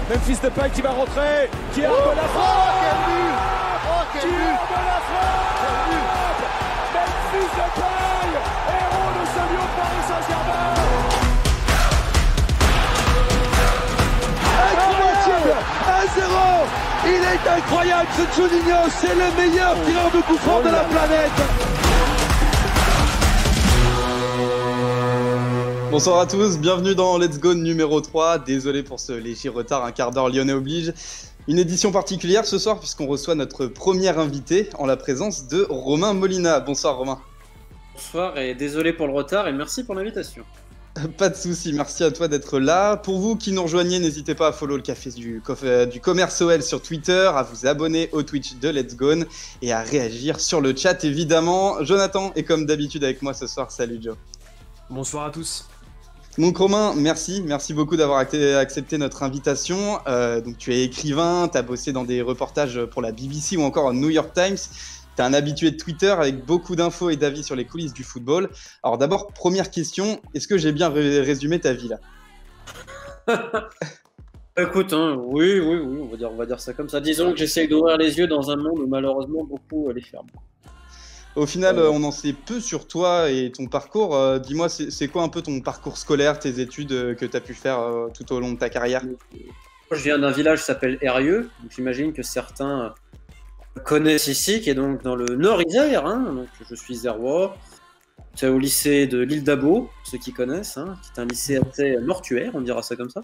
Memphis Depay qui va rentrer, qui a de la frappe. Quel but! Oh, quel Qui but! a de la frappe. Memphis Depay, héros de ce lion de Paris Saint-Germain. Incroyable! 1-0! Il est incroyable ce Juninho, c'est le meilleur tireur de coup franc de la planète! Bonsoir à tous, bienvenue dans Let's Go numéro 3. Désolé pour ce léger retard, un quart d'heure lyonnais oblige. Une édition particulière ce soir puisqu'on reçoit notre premier invité en la présence de Romain Molina. Bonsoir Romain. Bonsoir et désolé pour le retard et merci pour l'invitation. Pas de souci, merci à toi d'être là. Pour vous qui nous rejoignez, n'hésitez pas à follow le café du Commerce OL sur Twitter, à vous abonner au Twitch de Let's Go et à réagir sur le chat évidemment. Jonathan est comme d'habitude avec moi ce soir, salut Joe. Bonsoir à tous. Donc Romain, merci beaucoup d'avoir accepté notre invitation. Donc tu es écrivain, tu as bossé dans des reportages pour la BBC ou encore au New York Times. Tu es un habitué de Twitter avec beaucoup d'infos et d'avis sur les coulisses du football. Alors d'abord, première question, est-ce que j'ai bien résumé ta vie là? Écoute, oui, on va dire ça comme ça. Disons que j'essaye d'ouvrir les yeux dans un monde où malheureusement beaucoup les ferment. Au final, on en sait peu sur toi et ton parcours. Dis-moi, c'est quoi un peu ton parcours scolaire, tes études que tu as pu faire tout au long de ta carrière? Je viens d'un village qui s'appelle Eyrieux, donc j'imagine que certains connaissent ici, qui est donc dans le Nord Isère. Donc je suis zérois. J'étais au lycée de l'île d'Abo, ceux qui connaissent, qui est un lycée assez mortuaire, on dira ça comme ça.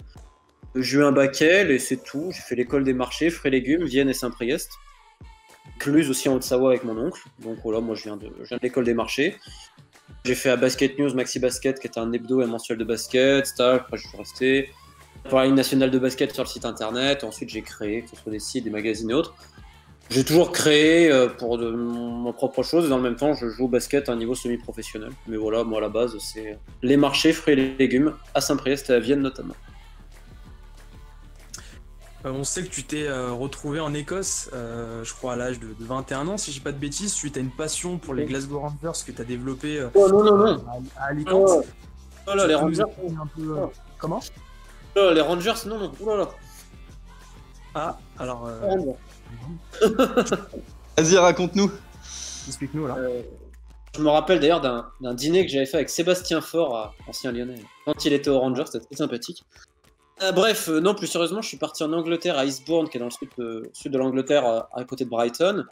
J'ai eu un bac L et c'est tout. J'ai fait l'école des marchés, fruits et légumes, Vienne et Saint-Priest. Cluse aussi en Haute-Savoie avec mon oncle. Donc voilà, moi je viens de l'école des marchés. J'ai fait à Basket News, Maxi Basket, qui est un hebdo et mensuel de basket, stage, après je suis resté. Pour la Ligue nationale de basket sur le site internet, ensuite j'ai créé, que ce soit des sites, des magazines et autres. J'ai toujours créé pour mon propre chose et dans le même temps je joue au basket à un niveau semi-professionnel. Mais voilà, moi à la base c'est les marchés, fruits et légumes, à Saint-Priest et à Vienne notamment. On sait que tu t'es retrouvé en Écosse, je crois à l'âge de 21 ans, si je dis pas de bêtises, suite à une passion pour les Glasgow Rangers que tu as développé non. à Alicante. Oh là, les Rangers. Un peu, comment? Oh, les Rangers, non. Oh là là. Ah, alors. Vas-y, raconte-nous. Explique-nous là. Je me rappelle d'ailleurs d'un dîner que j'avais fait avec Sébastien Faure, ancien Lyonnais, quand il était aux Rangers, c'était très sympathique. Bref, non, plus sérieusement, je suis parti en Angleterre, à Eastbourne, qui est dans le sud de l'Angleterre, à côté de Brighton,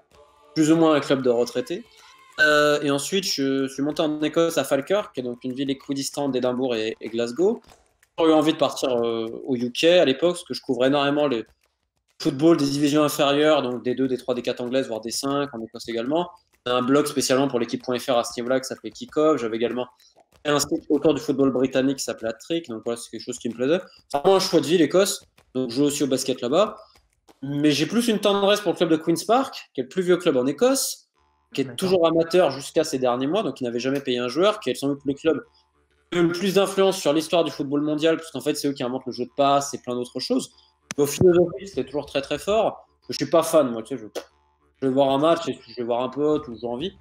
plus ou moins un club de retraités. Et ensuite, je suis monté en Écosse, à Falkirk, qui est donc une ville équidistante d'Édimbourg et Glasgow. J'ai eu envie de partir au UK à l'époque, parce que je couvrais énormément le football des divisions inférieures, donc des 2, des 3, des 4 anglaises, voire des 5, en Écosse également. Un blog spécialement pour l'équipe.fr à ce niveau-là qui s'appelait Kick-Off. J'avais également un site autour du football britannique qui s'appelait Hat-Trick, donc voilà, c'est quelque chose qui me plaisait. C'est vraiment un choix de vie, l'Écosse, donc je joue aussi au basket là-bas. Mais j'ai plus une tendresse pour le club de Queen's Park, qui est le plus vieux club en Écosse, qui est toujours amateur jusqu'à ces derniers mois, donc qui n'avait jamais payé un joueur, qui est sans doute le club qui a eu le plus d'influence sur l'histoire du football mondial, parce qu'en fait, c'est eux qui inventent le jeu de passe et plein d'autres choses. Au philosophie, c'était toujours très très fort. Je suis pas fan, moi, tu sais, je vais voir un match et je vais voir un pote ou j'ai envie.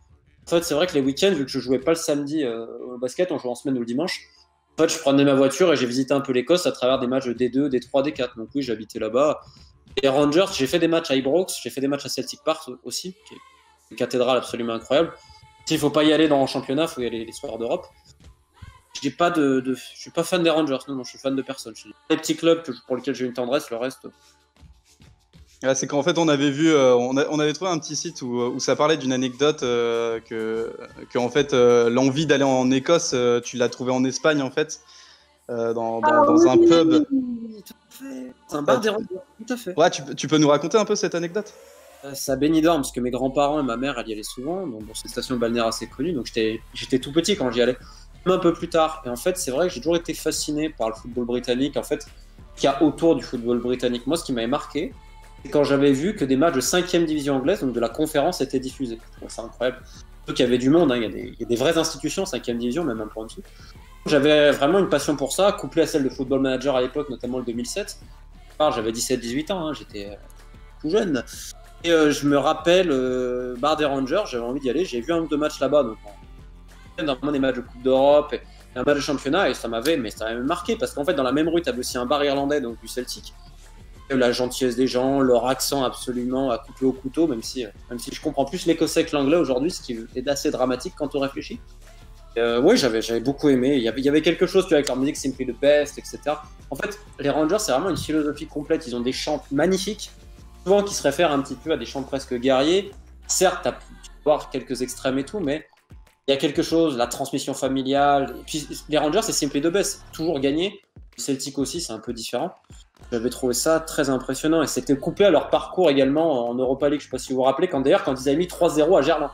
En fait, c'est vrai que les week-ends, vu que je jouais pas le samedi au basket, on jouait en semaine ou le dimanche. En fait, je prenais ma voiture et j'ai visité un peu l'Écosse à travers des matchs de D2, D3, D4. Donc oui, j'habitais là-bas. Et Rangers, j'ai fait des matchs à Ibrox, j'ai fait des matchs à Celtic Park aussi, qui est une cathédrale absolument incroyable. S'il faut pas y aller dans le championnat, il faut y aller les soirs d'Europe. Je suis pas fan des Rangers, non, je suis fan de personne. Les petits clubs pour lesquels j'ai une tendresse, le reste. Ouais, c'est qu'en fait on avait vu, on avait trouvé un petit site où ça parlait d'une anecdote que en fait l'envie d'aller en Écosse, tu l'as trouvé en Espagne en fait, dans un pub. Tout à fait. C'est un bar des Rangers, tout à fait. Ouais, tu peux nous raconter un peu cette anecdote? C'est à Benidorm, parce que mes grands-parents et ma mère, elle y allaient souvent, donc c'est une station balnéaire assez connue, donc j'étais tout petit quand j'y allais, même un peu plus tard. Et en fait, c'est vrai que j'ai toujours été fasciné par le football britannique, en fait, qu'il y a autour du football britannique. Moi, ce qui m'avait marqué, c'est quand j'avais vu que des matchs de 5e division anglaise, donc de la conférence, étaient diffusés. C'est incroyable. Donc il y avait du monde, il y a des vraies institutions, 5e division, même un peu en dessous. J'avais vraiment une passion pour ça, couplée à celle de Football Manager à l'époque, notamment le 2007. J'avais 17-18 ans, j'étais tout jeune. Et je me rappelle, bar des Rangers, j'avais envie d'y aller. J'ai vu un ou deux matchs là-bas, donc dans des matchs de Coupe d'Europe, et un match de championnat, et ça m'avait marqué, parce qu'en fait, dans la même rue, tu avais aussi un bar irlandais, donc du Celtic. la gentillesse des gens, leur accent absolument à couper au couteau, même si je comprends plus l'écossais que l'anglais aujourd'hui, ce qui est assez dramatique quand on réfléchit. Oui, j'avais beaucoup aimé. Il y avait quelque chose, tu vois, avec leur musique Simply the Best, etc. En fait, les Rangers, c'est vraiment une philosophie complète. Ils ont des chants magnifiques, souvent qui se réfèrent un petit peu à des chants presque guerriers. Certes, tu peux voir quelques extrêmes et tout, mais il y a quelque chose, la transmission familiale. Et puis, les Rangers, c'est Simply the Best, toujours gagné. Celtic aussi, c'est un peu différent. J'avais trouvé ça très impressionnant. Et c'était coupé à leur parcours également en Europa League. Je ne sais pas si vous vous rappelez, quand ils avaient mis 3-0 à Gerland.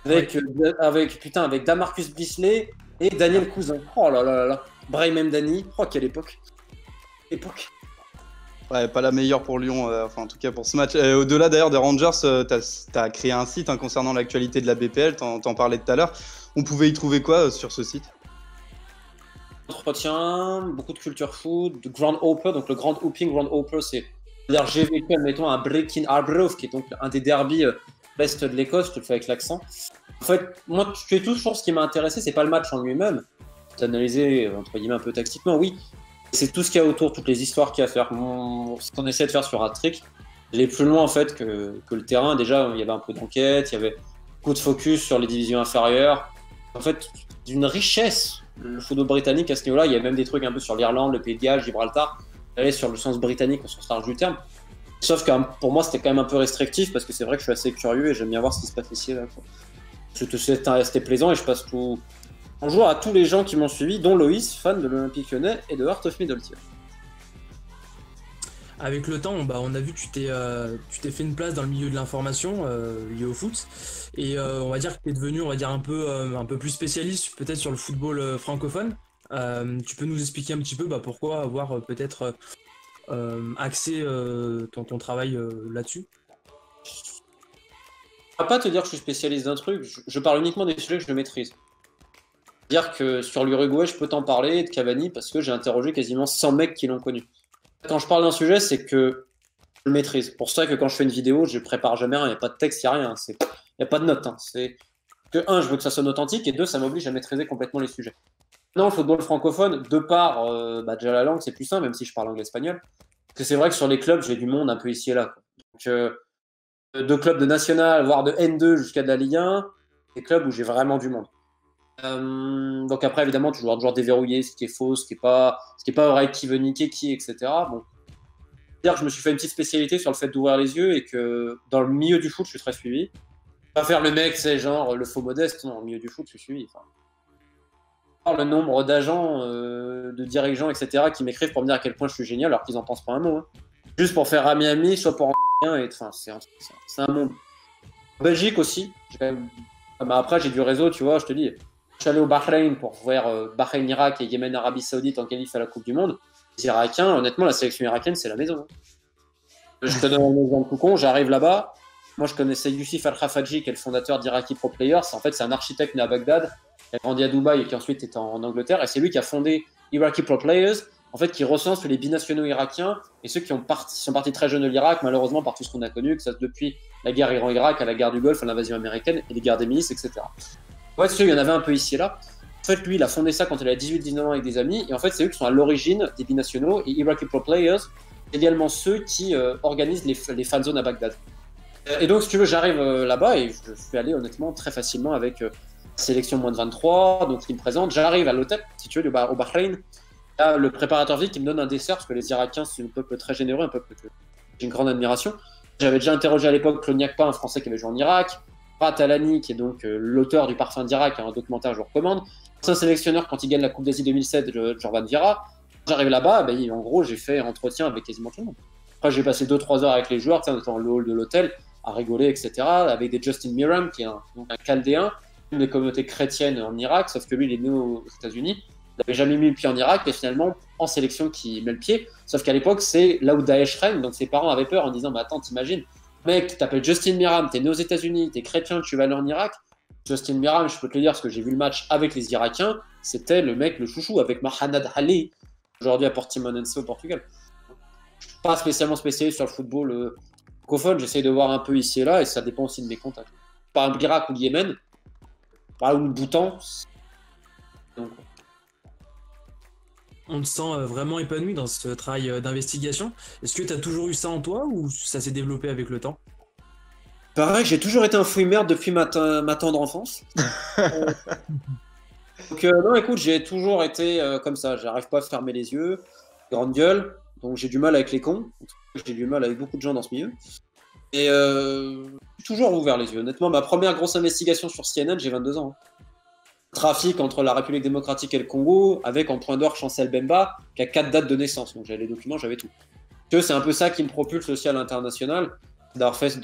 Avec Damarcus Bisley et Daniel Cousin. Oh là là là. Brahim Mdani. Oh, quelle époque. Ouais, pas la meilleure pour Lyon, enfin en tout cas pour ce match. Au-delà d'ailleurs des Rangers, t'as créé un site concernant l'actualité de la BPL, t'en parlais tout à l'heure. On pouvait y trouver quoi sur ce site? Entretien, beaucoup de culture food, de Grand Oper, donc le Grand Hooping, Grand Oper, c'est-à-dire j'ai vécu, admettons, un Brechin Arbroath, qui est donc un des derbys l'Est de l'Écosse, je te le fais avec l'accent. En fait, moi, toujours ce qui m'a intéressé, c'est pas le match en lui-même, c'est analysé, entre guillemets, un peu tactiquement, oui, c'est tout ce qu'il y a autour, toutes les histoires qu'il y a à faire. Ce qu'on essaie de faire sur Hat-Trick, aller plus loin, en fait, que le terrain. Déjà, il y avait un peu d'enquête, il y avait beaucoup de focus sur les divisions inférieures. En fait, d'une richesse, le football britannique à ce niveau-là. Il y a même des trucs un peu sur l'Irlande, le Pays de Galles, Gibraltar, aller sur le sens britannique au sens large du terme. Sauf que pour moi, c'était quand même un peu restrictif parce que c'est vrai que je suis assez curieux et j'aime bien voir ce qui se passe ici. Là, quoi. C'était plaisant et je passe tout. Bonjour à tous les gens qui m'ont suivi, dont Loïs, fan de l'Olympique Lyonnais et de Heart of Midlothian. Avec le temps, on a vu que tu t'es fait une place dans le milieu de l'information liée au foot et on va dire que tu es devenu un peu plus spécialiste peut-être sur le football francophone. Tu peux nous expliquer un petit peu pourquoi avoir peut-être axé ton travail là-dessus? Je ne vais pas te dire que je suis spécialiste d'un truc, je parle uniquement des sujets que je maîtrise. Dire que sur l'Uruguay, je peux t'en parler de Cavani parce que j'ai interrogé quasiment 100 mecs qui l'ont connu. Quand je parle d'un sujet, c'est que je le maîtrise. Pour ça que quand je fais une vidéo, je prépare jamais rien. Il n'y a pas de texte, il n'y a rien. Il n'y a pas de notes. Hein. C'est que, un, je veux que ça sonne authentique, et deux, ça m'oblige à maîtriser complètement les sujets. Non, le football francophone, de part déjà la langue, c'est plus simple, même si je parle anglais-espagnol. Parce que c'est vrai que sur les clubs, j'ai du monde un peu ici et là. Donc, de clubs de national, voire de N2 jusqu'à de la Ligue 1, des clubs où j'ai vraiment du monde. Donc après, évidemment, tu dois toujours déverrouiller ce qui est faux, ce qui est pas vrai, qui veut niquer qui, etc. Bon, dire que je me suis fait une petite spécialité sur le fait d'ouvrir les yeux et que dans le milieu du foot, je suis très suivi. Pas faire le mec, c'est genre le faux modeste, non, au milieu du foot, je suis suivi. Enfin, le nombre d'agents, de dirigeants, etc. qui m'écrivent pour me dire à quel point je suis génial alors qu'ils en pensent pas un mot. Hein. Juste pour faire ami, soit pour en et enfin, c'est un monde. En Belgique aussi, après j'ai du réseau, tu vois, je te dis. Je suis allé au Bahreïn pour voir Bahreïn-Irak et Yémen-Arabie Saoudite en qualif à la Coupe du Monde. Les Irakiens, honnêtement, la sélection irakienne, c'est la maison. Hein. Je te donne un exemple tout con, j'arrive là-bas. Moi, je connaissais Youssef Al-Khafaji, qui est le fondateur d'Iraqi Pro Players. En fait, c'est un architecte né à Bagdad, qui a grandi à Dubaï et qui ensuite est en Angleterre. Et c'est lui qui a fondé Iraqi Pro Players, en fait, qui recense les binationaux irakiens et ceux qui sont partis très jeunes de l'Irak, malheureusement, par tout ce qu'on a connu, que ça depuis la guerre Iran-Irak à la guerre du Golfe, à l'invasion américaine et les guerres des milices, etc. Ouais, il y en avait un peu ici et là. En fait, lui, il a fondé ça quand il a 18-19 ans avec des amis. Et en fait, c'est eux qui sont à l'origine des binationaux. Et Iraqi Pro Players, c'est également ceux qui organisent les fan zones à Bagdad. Et donc, si tu veux, j'arrive là-bas et je suis allé honnêtement très facilement avec sélection moins de 23. Donc, il me présente. J'arrive à l'hôtel, si tu veux, au Bahreïn. Là, le préparateur physique qui me donne un dessert parce que les Irakiens, c'est un peuple très généreux, un peuple que j'ai une grande admiration. J'avais déjà interrogé à l'époque Claude Niakpa, un Français qui avait joué en Irak. Talani, qui est donc l'auteur du Parfum d'Irak, un documentaire que je vous recommande. C'est un sélectionneur quand il gagne la Coupe d'Asie 2007, Jordan Vira. J'arrive là-bas, en gros, j'ai fait entretien avec quasiment tout le monde. Après, j'ai passé 2-3 heures avec les joueurs, dans le hall de l'hôtel, à rigoler, etc. Avec des Justin Miram, qui est un Chaldéen, une des communautés chrétiennes en Irak, sauf que lui, il est né aux États-Unis. Il n'avait jamais mis le pied en Irak, et finalement, en sélection, qui met le pied. Sauf qu'à l'époque, c'est là où Daesh règne, donc ses parents avaient peur en disant attends, t'imagines, mec, tu t'appelles Justin Miram, t'es né aux États-Unis, t'es chrétien, tu vas aller en Irak. Justin Miram, je peux te le dire parce que j'ai vu le match avec les Irakiens, c'était le mec, le chouchou, avec Mahanad Ali, aujourd'hui à Portimonense au Portugal. Je suis pas spécialement spécialisé sur le football francophone, j'essaye de voir un peu ici et là, et ça dépend aussi de mes contacts. Par exemple, l'Irak ou le Yémen, ou le Bhoutan. Donc, on te sent vraiment épanoui dans ce travail d'investigation. Est-ce que tu as toujours eu ça en toi ou ça s'est développé avec le temps? Pareil, j'ai toujours été un fouille-merde depuis ma tendre enfance. Donc, non, écoute, j'ai toujours été comme ça. J'arrive pas à fermer les yeux, grande gueule. Donc, j'ai du mal avec les cons. J'ai du mal avec beaucoup de gens dans ce milieu. Et j'ai toujours ouvert les yeux. Honnêtement, ma première grosse investigation sur CNN, j'ai 22 ans. Trafic entre la République démocratique et le Congo, avec en point d'orgue Chancel Bemba, qui a 4 dates de naissance. Donc, j'avais les documents, j'avais tout. C'est un peu ça qui me propulse aussi à l'international. D'avoir fait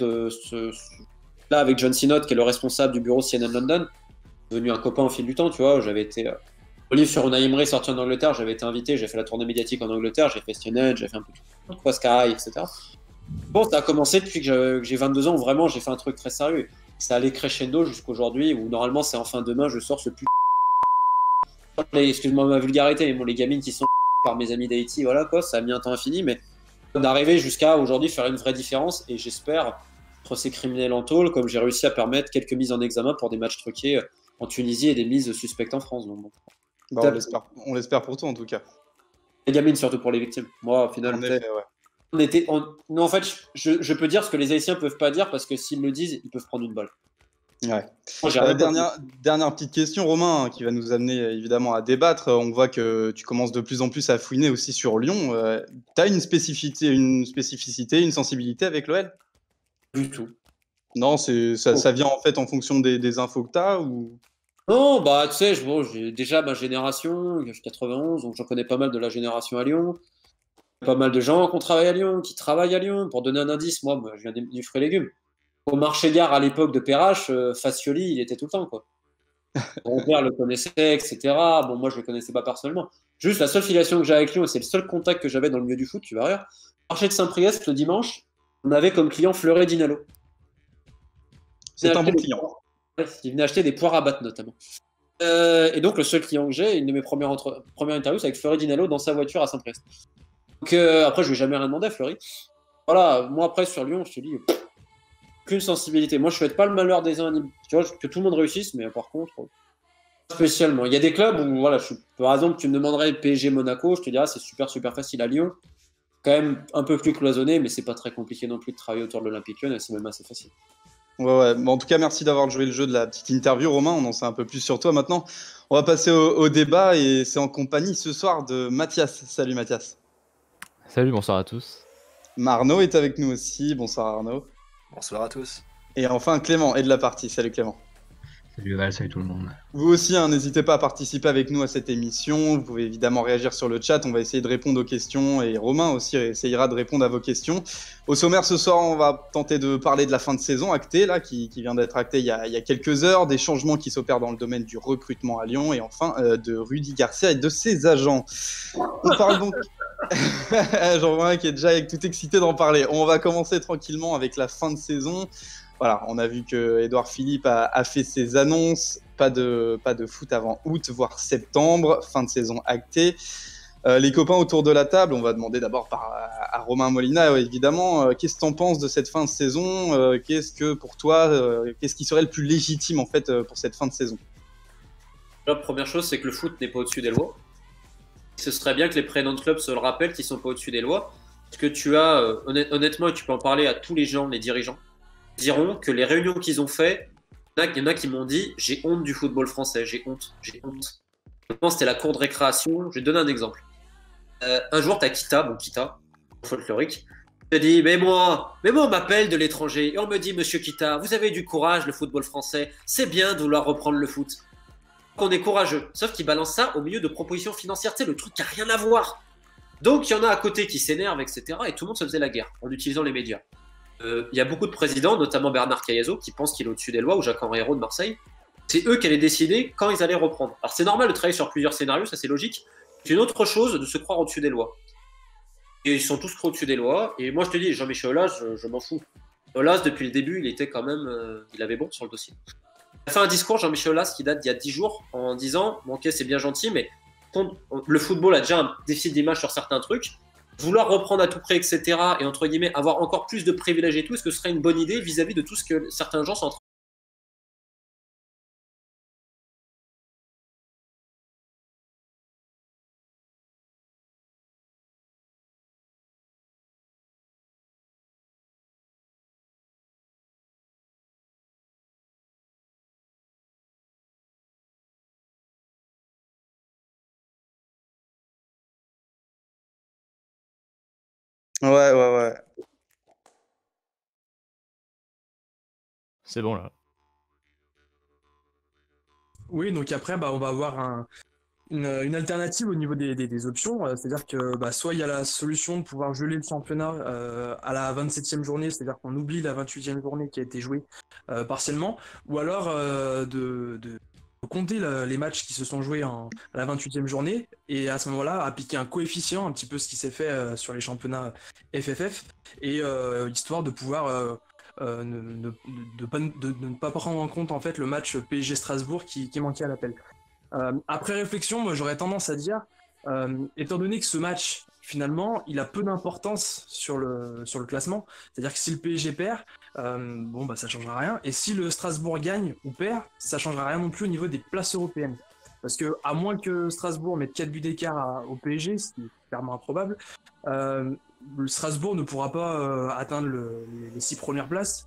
là avec John Sinnott, qui est le responsable du bureau CNN London, devenu un copain au fil du temps, tu vois. J'avais été au livre sur Unai Emery sorti en Angleterre, j'avais été invité, j'ai fait la tournée médiatique en Angleterre, j'ai fait CNN, j'ai fait un peu tout, quoi, Sky, etc. Bon, ça a commencé depuis que j'ai 22 ans, où vraiment j'ai fait un truc très sérieux. Ça allait crescendo jusqu'aujourd'hui, où normalement c'est enfin demain, je sors ce excuse-moi ma vulgarité, mais bon, les gamines qui sont par mes amis d'Haïti, voilà quoi, ça a mis un temps infini, mais d'arriver jusqu'à aujourd'hui faire une vraie différence, et j'espère entre ces criminels en tôle, comme j'ai réussi à permettre quelques mises en examen pour des matchs truqués en Tunisie et des mises suspectes en France. Donc, bon. Bah, on l'espère pour toi en tout cas. Les gamines surtout pour les victimes. Moi, au final, non, en fait, je peux dire ce que les Haïtiens peuvent pas dire parce que s'ils le disent, ils peuvent prendre une balle. Ouais. Dernière petite question, Romain, qui va nous amener évidemment à débattre. On voit que tu commences de plus en plus à fouiner aussi sur Lyon. Tu as une spécificité, une sensibilité avec l'OL? Du tout. Non, ça vient en fait en fonction des infos que tu as ou... Non, bah tu sais, j'ai déjà ma génération, j'ai 91, donc j'en connais pas mal de la génération à Lyon. Pas mal de gens qui ont travaillé à Lyon, qui travaillent à Lyon. Pour donner un indice, moi je viens du fruits et légumes. Au marché gare à l'époque de Perrache, Facioli, il était tout le temps, quoi. Mon père le connaissait, etc. Bon, moi je le connaissais pas personnellement. Juste la seule filiation que j'ai avec Lyon, c'est le seul contact que j'avais dans le milieu du foot, tu vas rire. Marché de Saint-Priest, le dimanche, on avait comme client Fleuret Dinalo. C'est un bon client. Il venait acheter des poires à battre notamment. Et donc le seul client que j'ai, une de mes premières interviews, c'est avec Fleury Dinalo dans sa voiture à Saint-Priest. Donc après je lui ai jamais rien demandé à Fleury. Voilà, moi après sur Lyon, je te dis, aucune sensibilité. Moi je souhaite pas le malheur des uns, tu vois, que tout le monde réussisse, mais par contre, spécialement. Il y a des clubs où, voilà, par exemple, tu me demanderais PSG Monaco, je te dirais c'est super facile à Lyon. Quand même un peu plus cloisonné, mais c'est pas très compliqué non plus de travailler autour de l'Olympique Lyonnais, c'est même assez facile. Ouais. Bon, en tout cas, merci d'avoir joué le jeu de la petite interview, Romain. On en sait un peu plus sur toi maintenant. On va passer au débat et c'est en compagnie ce soir de Mathias. Salut Mathias. Salut, bonsoir à tous. Arnaud est avec nous aussi. Bonsoir Arnaud. Bonsoir à tous. Et enfin Clément est de la partie. Salut Clément. Salut Val, salut tout le monde. Vous aussi, n'hésitez pas à participer avec nous à cette émission. Vous pouvez évidemment réagir sur le chat. On va essayer de répondre aux questions et Romain aussi essayera de répondre à vos questions. Au sommaire ce soir, on va tenter de parler de la fin de saison actée, là, qui vient d'être actée il y a quelques heures, des changements qui s'opèrent dans le domaine du recrutement à Lyon et enfin de Rudy Garcia et de ses agents. On parle donc... Jean-Romain qui est déjà tout excité d'en parler. On va commencer tranquillement avec la fin de saison. Voilà, on a vu que Édouard Philippe a fait ses annonces, pas de foot avant août, voire septembre, fin de saison actée. Les copains autour de la table, on va demander d'abord à Romain Molina, évidemment, qu'est-ce que tu en penses de cette fin de saison? Qu'est-ce que pour toi, qu'est-ce qui serait le plus légitime en fait pour cette fin de saison? La première chose, c'est que le foot n'est pas au-dessus des lois. Ce serait bien que les présidents de clubs se le rappellent qu'ils ne sont pas au-dessus des lois. Parce que tu as, honnêtement, et tu peux en parler à tous les gens, les dirigeants, diront que les réunions qu'ils ont fait, il y en a qui m'ont dit j'ai honte du football français, j'ai honte. Je pense que c'était la cour de récréation. Je vais te donner un exemple. Un jour, tu as Kita, folklorique, te dit mais moi on m'appelle de l'étranger et on me dit monsieur Kita, vous avez du courage, le football français, c'est bien de vouloir reprendre le foot. On est courageux, sauf qu'ils balancent ça au milieu de propositions financières, tu sais, le truc qui n'a rien à voir. Donc il y en a à côté qui s'énervent, etc. Et tout le monde se faisait la guerre en utilisant les médias. Il y a beaucoup de présidents, notamment Bernard Cayazo, qui pensent qu'il est au-dessus des lois, ou Jacques-Henri Hérault de Marseille. C'est eux qui allaient décider quand ils allaient reprendre. Alors c'est normal de travailler sur plusieurs scénarios, ça c'est logique. C'est une autre chose de se croire au-dessus des lois. Et ils sont tous cru au-dessus des lois. Et moi je te dis, Jean-Michel Aulas, je m'en fous. Aulas, depuis le début, il était quand même, il avait bon sur le dossier. Il a fait un discours, Jean-Michel Aulas, qui date d'il y a 10 jours, en disant, bon, ok, c'est bien gentil, mais le football a déjà un déficit d'image sur certains trucs. Vouloir reprendre à tout prix, etc., et entre guillemets, avoir encore plus de privilèges et tout, est-ce que ce serait une bonne idée vis-à-vis de tout ce que certains gens sont en train Ouais. C'est bon là. Oui, donc après, on va avoir une alternative au niveau des options. C'est-à-dire que soit il y a la solution de pouvoir geler le championnat à la 27e journée, c'est-à-dire qu'on oublie la 28e journée qui a été jouée partiellement, ou alors de compter les matchs qui se sont joués à la 28e journée, et à ce moment-là, appliquer un coefficient, un petit peu ce qui s'est fait sur les championnats FFF, et histoire de pouvoir de ne pas prendre en compte en fait le match PSG Strasbourg qui manquait à l'appel. Après réflexion, moi j'aurais tendance à dire, étant donné que ce match, finalement, il a peu d'importance sur le classement, c'est-à-dire que si le PSG perd, ça changera rien, et si le Strasbourg gagne ou perd, ça changera rien non plus au niveau des places européennes. Parce que, à moins que Strasbourg mette 4 buts d'écart au PSG, ce qui est clairement improbable, le Strasbourg ne pourra pas atteindre les 6 premières places,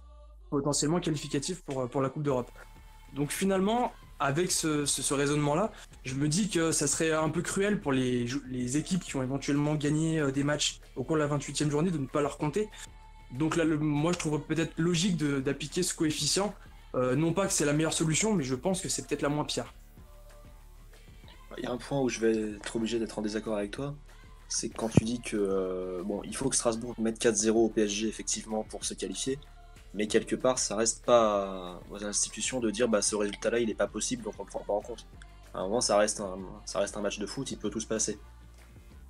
potentiellement qualificatives pour la Coupe d'Europe. Donc finalement, avec ce raisonnement-là, je me dis que ça serait un peu cruel pour les équipes qui ont éventuellement gagné des matchs au cours de la 28e journée de ne pas leur compter. Donc là, moi, je trouve peut-être logique d'appliquer ce coefficient. Non pas que c'est la meilleure solution, mais je pense que c'est peut-être la moins pire. Il y a un point où je vais être obligé d'être en désaccord avec toi. C'est quand tu dis que il faut que Strasbourg mette 4-0 au PSG effectivement pour se qualifier. Mais quelque part, ça reste pas aux institutions de dire ce résultat-là, il est pas possible, donc on le prend pas en compte. À un moment, ça reste un match de foot, il peut tout se passer.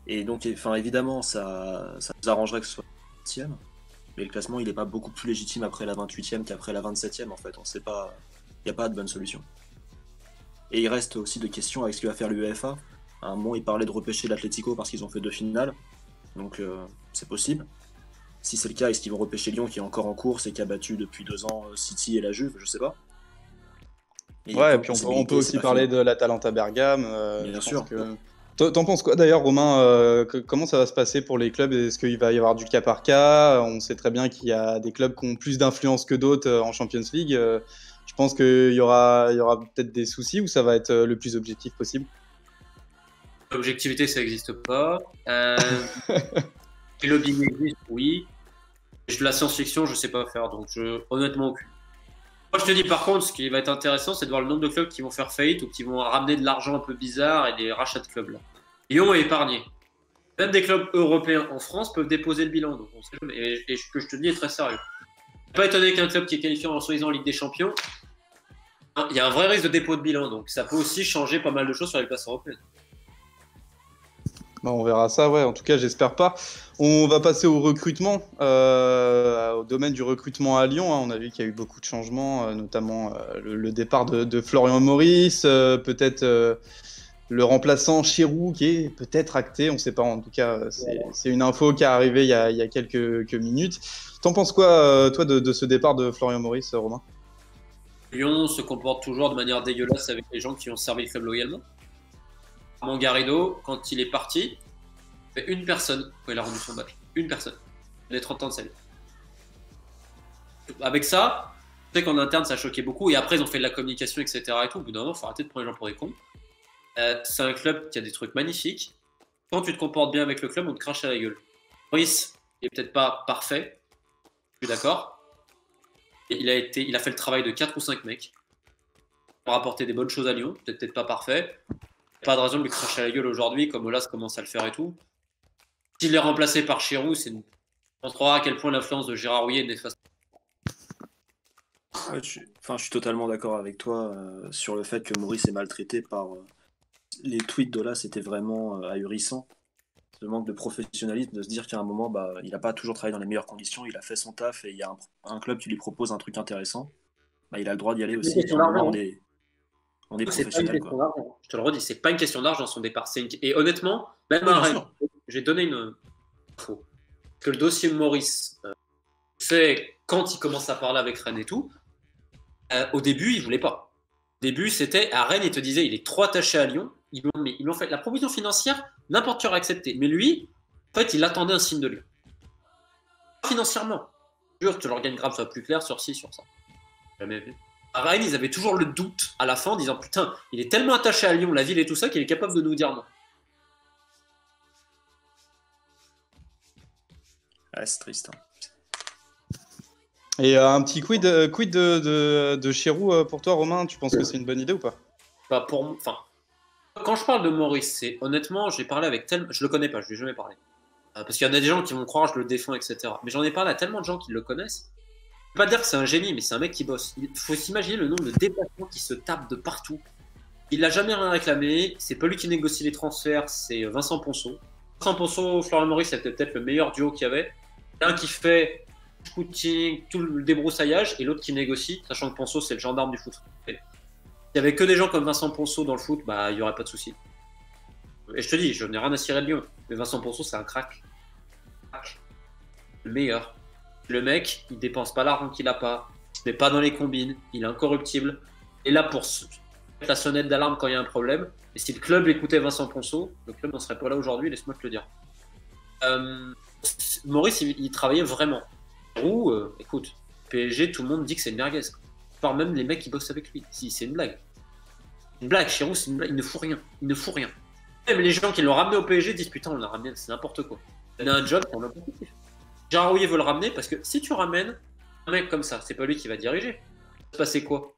Et donc, évidemment, ça nous arrangerait que ce soit le 20e, mais le classement, il est pas beaucoup plus légitime après la 28e qu'après la 27e, en fait. On sait pas, il n'y a pas de bonne solution. Et il reste aussi de questions avec ce que va faire l'UEFA. À un moment, il parlait de repêcher l'Atlético parce qu'ils ont fait 2 finales, donc c'est possible. Si c'est le cas, est-ce qu'ils vont repêcher Lyon qui est encore en course et qui a battu depuis 2 ans City et la Juve? Je sais pas. Et puis on peut aussi parler de l'Atalanta Bergame. Bien sûr. T'en penses quoi d'ailleurs, Romain? Comment ça va se passer pour les clubs? Est-ce qu'il va y avoir du cas par cas? On sait très bien qu'il y a des clubs qui ont plus d'influence que d'autres en Champions League. Je pense qu'il y aura peut-être des soucis ou ça va être le plus objectif possible? L'objectivité, ça n'existe pas. Le lobbying existe, oui. De la science-fiction, je sais pas faire, donc honnêtement aucune. Moi, je te dis par contre, ce qui va être intéressant, c'est de voir le nombre de clubs qui vont faire faillite ou qui vont ramener de l'argent un peu bizarre et des rachats de clubs là. Lyon est épargné. Même des clubs européens en France peuvent déposer le bilan, donc on sait jamais. Et ce que je te dis est très sérieux. Je suis pas étonné qu'un club qui est qualifié en soi-disant Ligue des Champions, il y a un vrai risque de dépôt de bilan, donc ça peut aussi changer pas mal de choses sur les places européennes. On verra ça, ouais. En tout cas, j'espère pas. On va passer au recrutement, au domaine du recrutement à Lyon. On a vu qu'il y a eu beaucoup de changements, notamment le départ de Florian Maurice, peut-être le remplaçant Chirou qui est peut-être acté. On ne sait pas. En tout cas, c'est une info qui est arrivée il y a quelques minutes. T'en penses quoi, toi, de ce départ de Florian Maurice, Romain? Lyon se comporte toujours de manière dégueulasse avec les gens qui ont servi le club loyalement. Armand Garrido, quand il est parti, c'est une personne quand il a rendu son badge. Une personne. Les 30 ans de salut. Avec ça, je sais qu'en interne, ça choquait beaucoup. Et après, ils ont fait de la communication, etc. Et tout. Au bout d'un moment, il faut arrêter de prendre les gens pour des cons. C'est un club qui a des trucs magnifiques. Quand tu te comportes bien avec le club, on te crache à la gueule. Maurice, il n'est peut-être pas parfait. Je suis d'accord. Il a fait le travail de 4 ou 5 mecs. Il a rapporté des bonnes choses à Lyon. Peut-être pas parfait. Pas de raison de lui cracher à la gueule aujourd'hui, comme Olas commence à le faire et tout. S'il est remplacé par Chirou, on montrera à quel point l'influence de Gérard Rouillet est néfaste. Ouais, je suis totalement d'accord avec toi sur le fait que Maurice est maltraité par les tweets d'Olas, c'était vraiment ahurissant. Ce manque de professionnalisme, de se dire qu'à un moment, il n'a pas toujours travaillé dans les meilleures conditions, il a fait son taf et il y a un club qui lui propose un truc intéressant. Il a le droit d'y aller aussi. On est professionnels. Je te le redis, c'est pas une question d'argent son départ. Et honnêtement, même à Rennes, j'ai donné une info. Que le dossier de Maurice fait quand il commence à parler avec Rennes et tout, au début, il voulait pas. Au début, c'était à Rennes, il te disait il est trop attaché à Lyon. Ils lui ont fait la proposition financière, n'importe qui aurait accepté. Mais lui, en fait, il attendait un signe de Lyon. Financièrement. Je jure que l'organigramme soit plus clair sur ci, sur ça. Jamais vu. À Rennes, ils avaient toujours le doute à la fin en disant putain, il est tellement attaché à Lyon, la ville et tout ça, qu'il est capable de nous dire non. Ouais, c'est triste. Hein. Et un petit quid de Chirou pour toi, Romain. Tu penses que c'est une bonne idée ou pas? Bah quand je parle de Maurice, c'est honnêtement, j'ai parlé avec je le connais pas, je lui ai jamais parlé. Parce qu'il y en a des gens qui vont croire je le défends, etc. Mais j'en ai parlé à tellement de gens qui le connaissent. Je peux pas dire que c'est un génie, mais c'est un mec qui bosse. Il faut s'imaginer le nombre de déplacements qui se tapent de partout. Il n'a jamais rien réclamé. C'est pas lui qui négocie les transferts, c'est Vincent Ponceau. Vincent Ponceau, Florian Maurice, c'était peut-être le meilleur duo qu'il y avait. L'un qui fait scouting, tout le débroussaillage, et l'autre qui négocie, sachant que Ponceau, c'est le gendarme du foot. S'il y avait que des gens comme Vincent Ponceau dans le foot, bah, il n'y aurait pas de souci. Et je te dis, je n'ai rien à cirer de Lyon. Mais Vincent Ponceau, c'est un crack. Le meilleur. Le mec, il dépense pas l'argent qu'il a pas. Il se met pas dans les combines. Il est incorruptible. Et là, pour mettre la sonnette d'alarme quand il y a un problème. Et si le club écoutait Vincent Ponceau, le club n'en serait pas là aujourd'hui, laisse-moi te le dire. Maurice, il travaillait vraiment. Ou, écoute, PSG, tout le monde dit que c'est une merguez. Par même les mecs qui bossent avec lui. Si, c'est une blague. Une blague, Chirou, c'est une blague. Il ne fout rien. Il ne fout rien. Même les gens qui l'ont ramené au PSG disent putain, on l'a ramené, c'est n'importe quoi. Il a un job pour l'impositif. Gérard Houllier veut le ramener parce que si tu ramènes un mec comme ça, c'est pas lui qui va diriger. Ça va se passer quoi?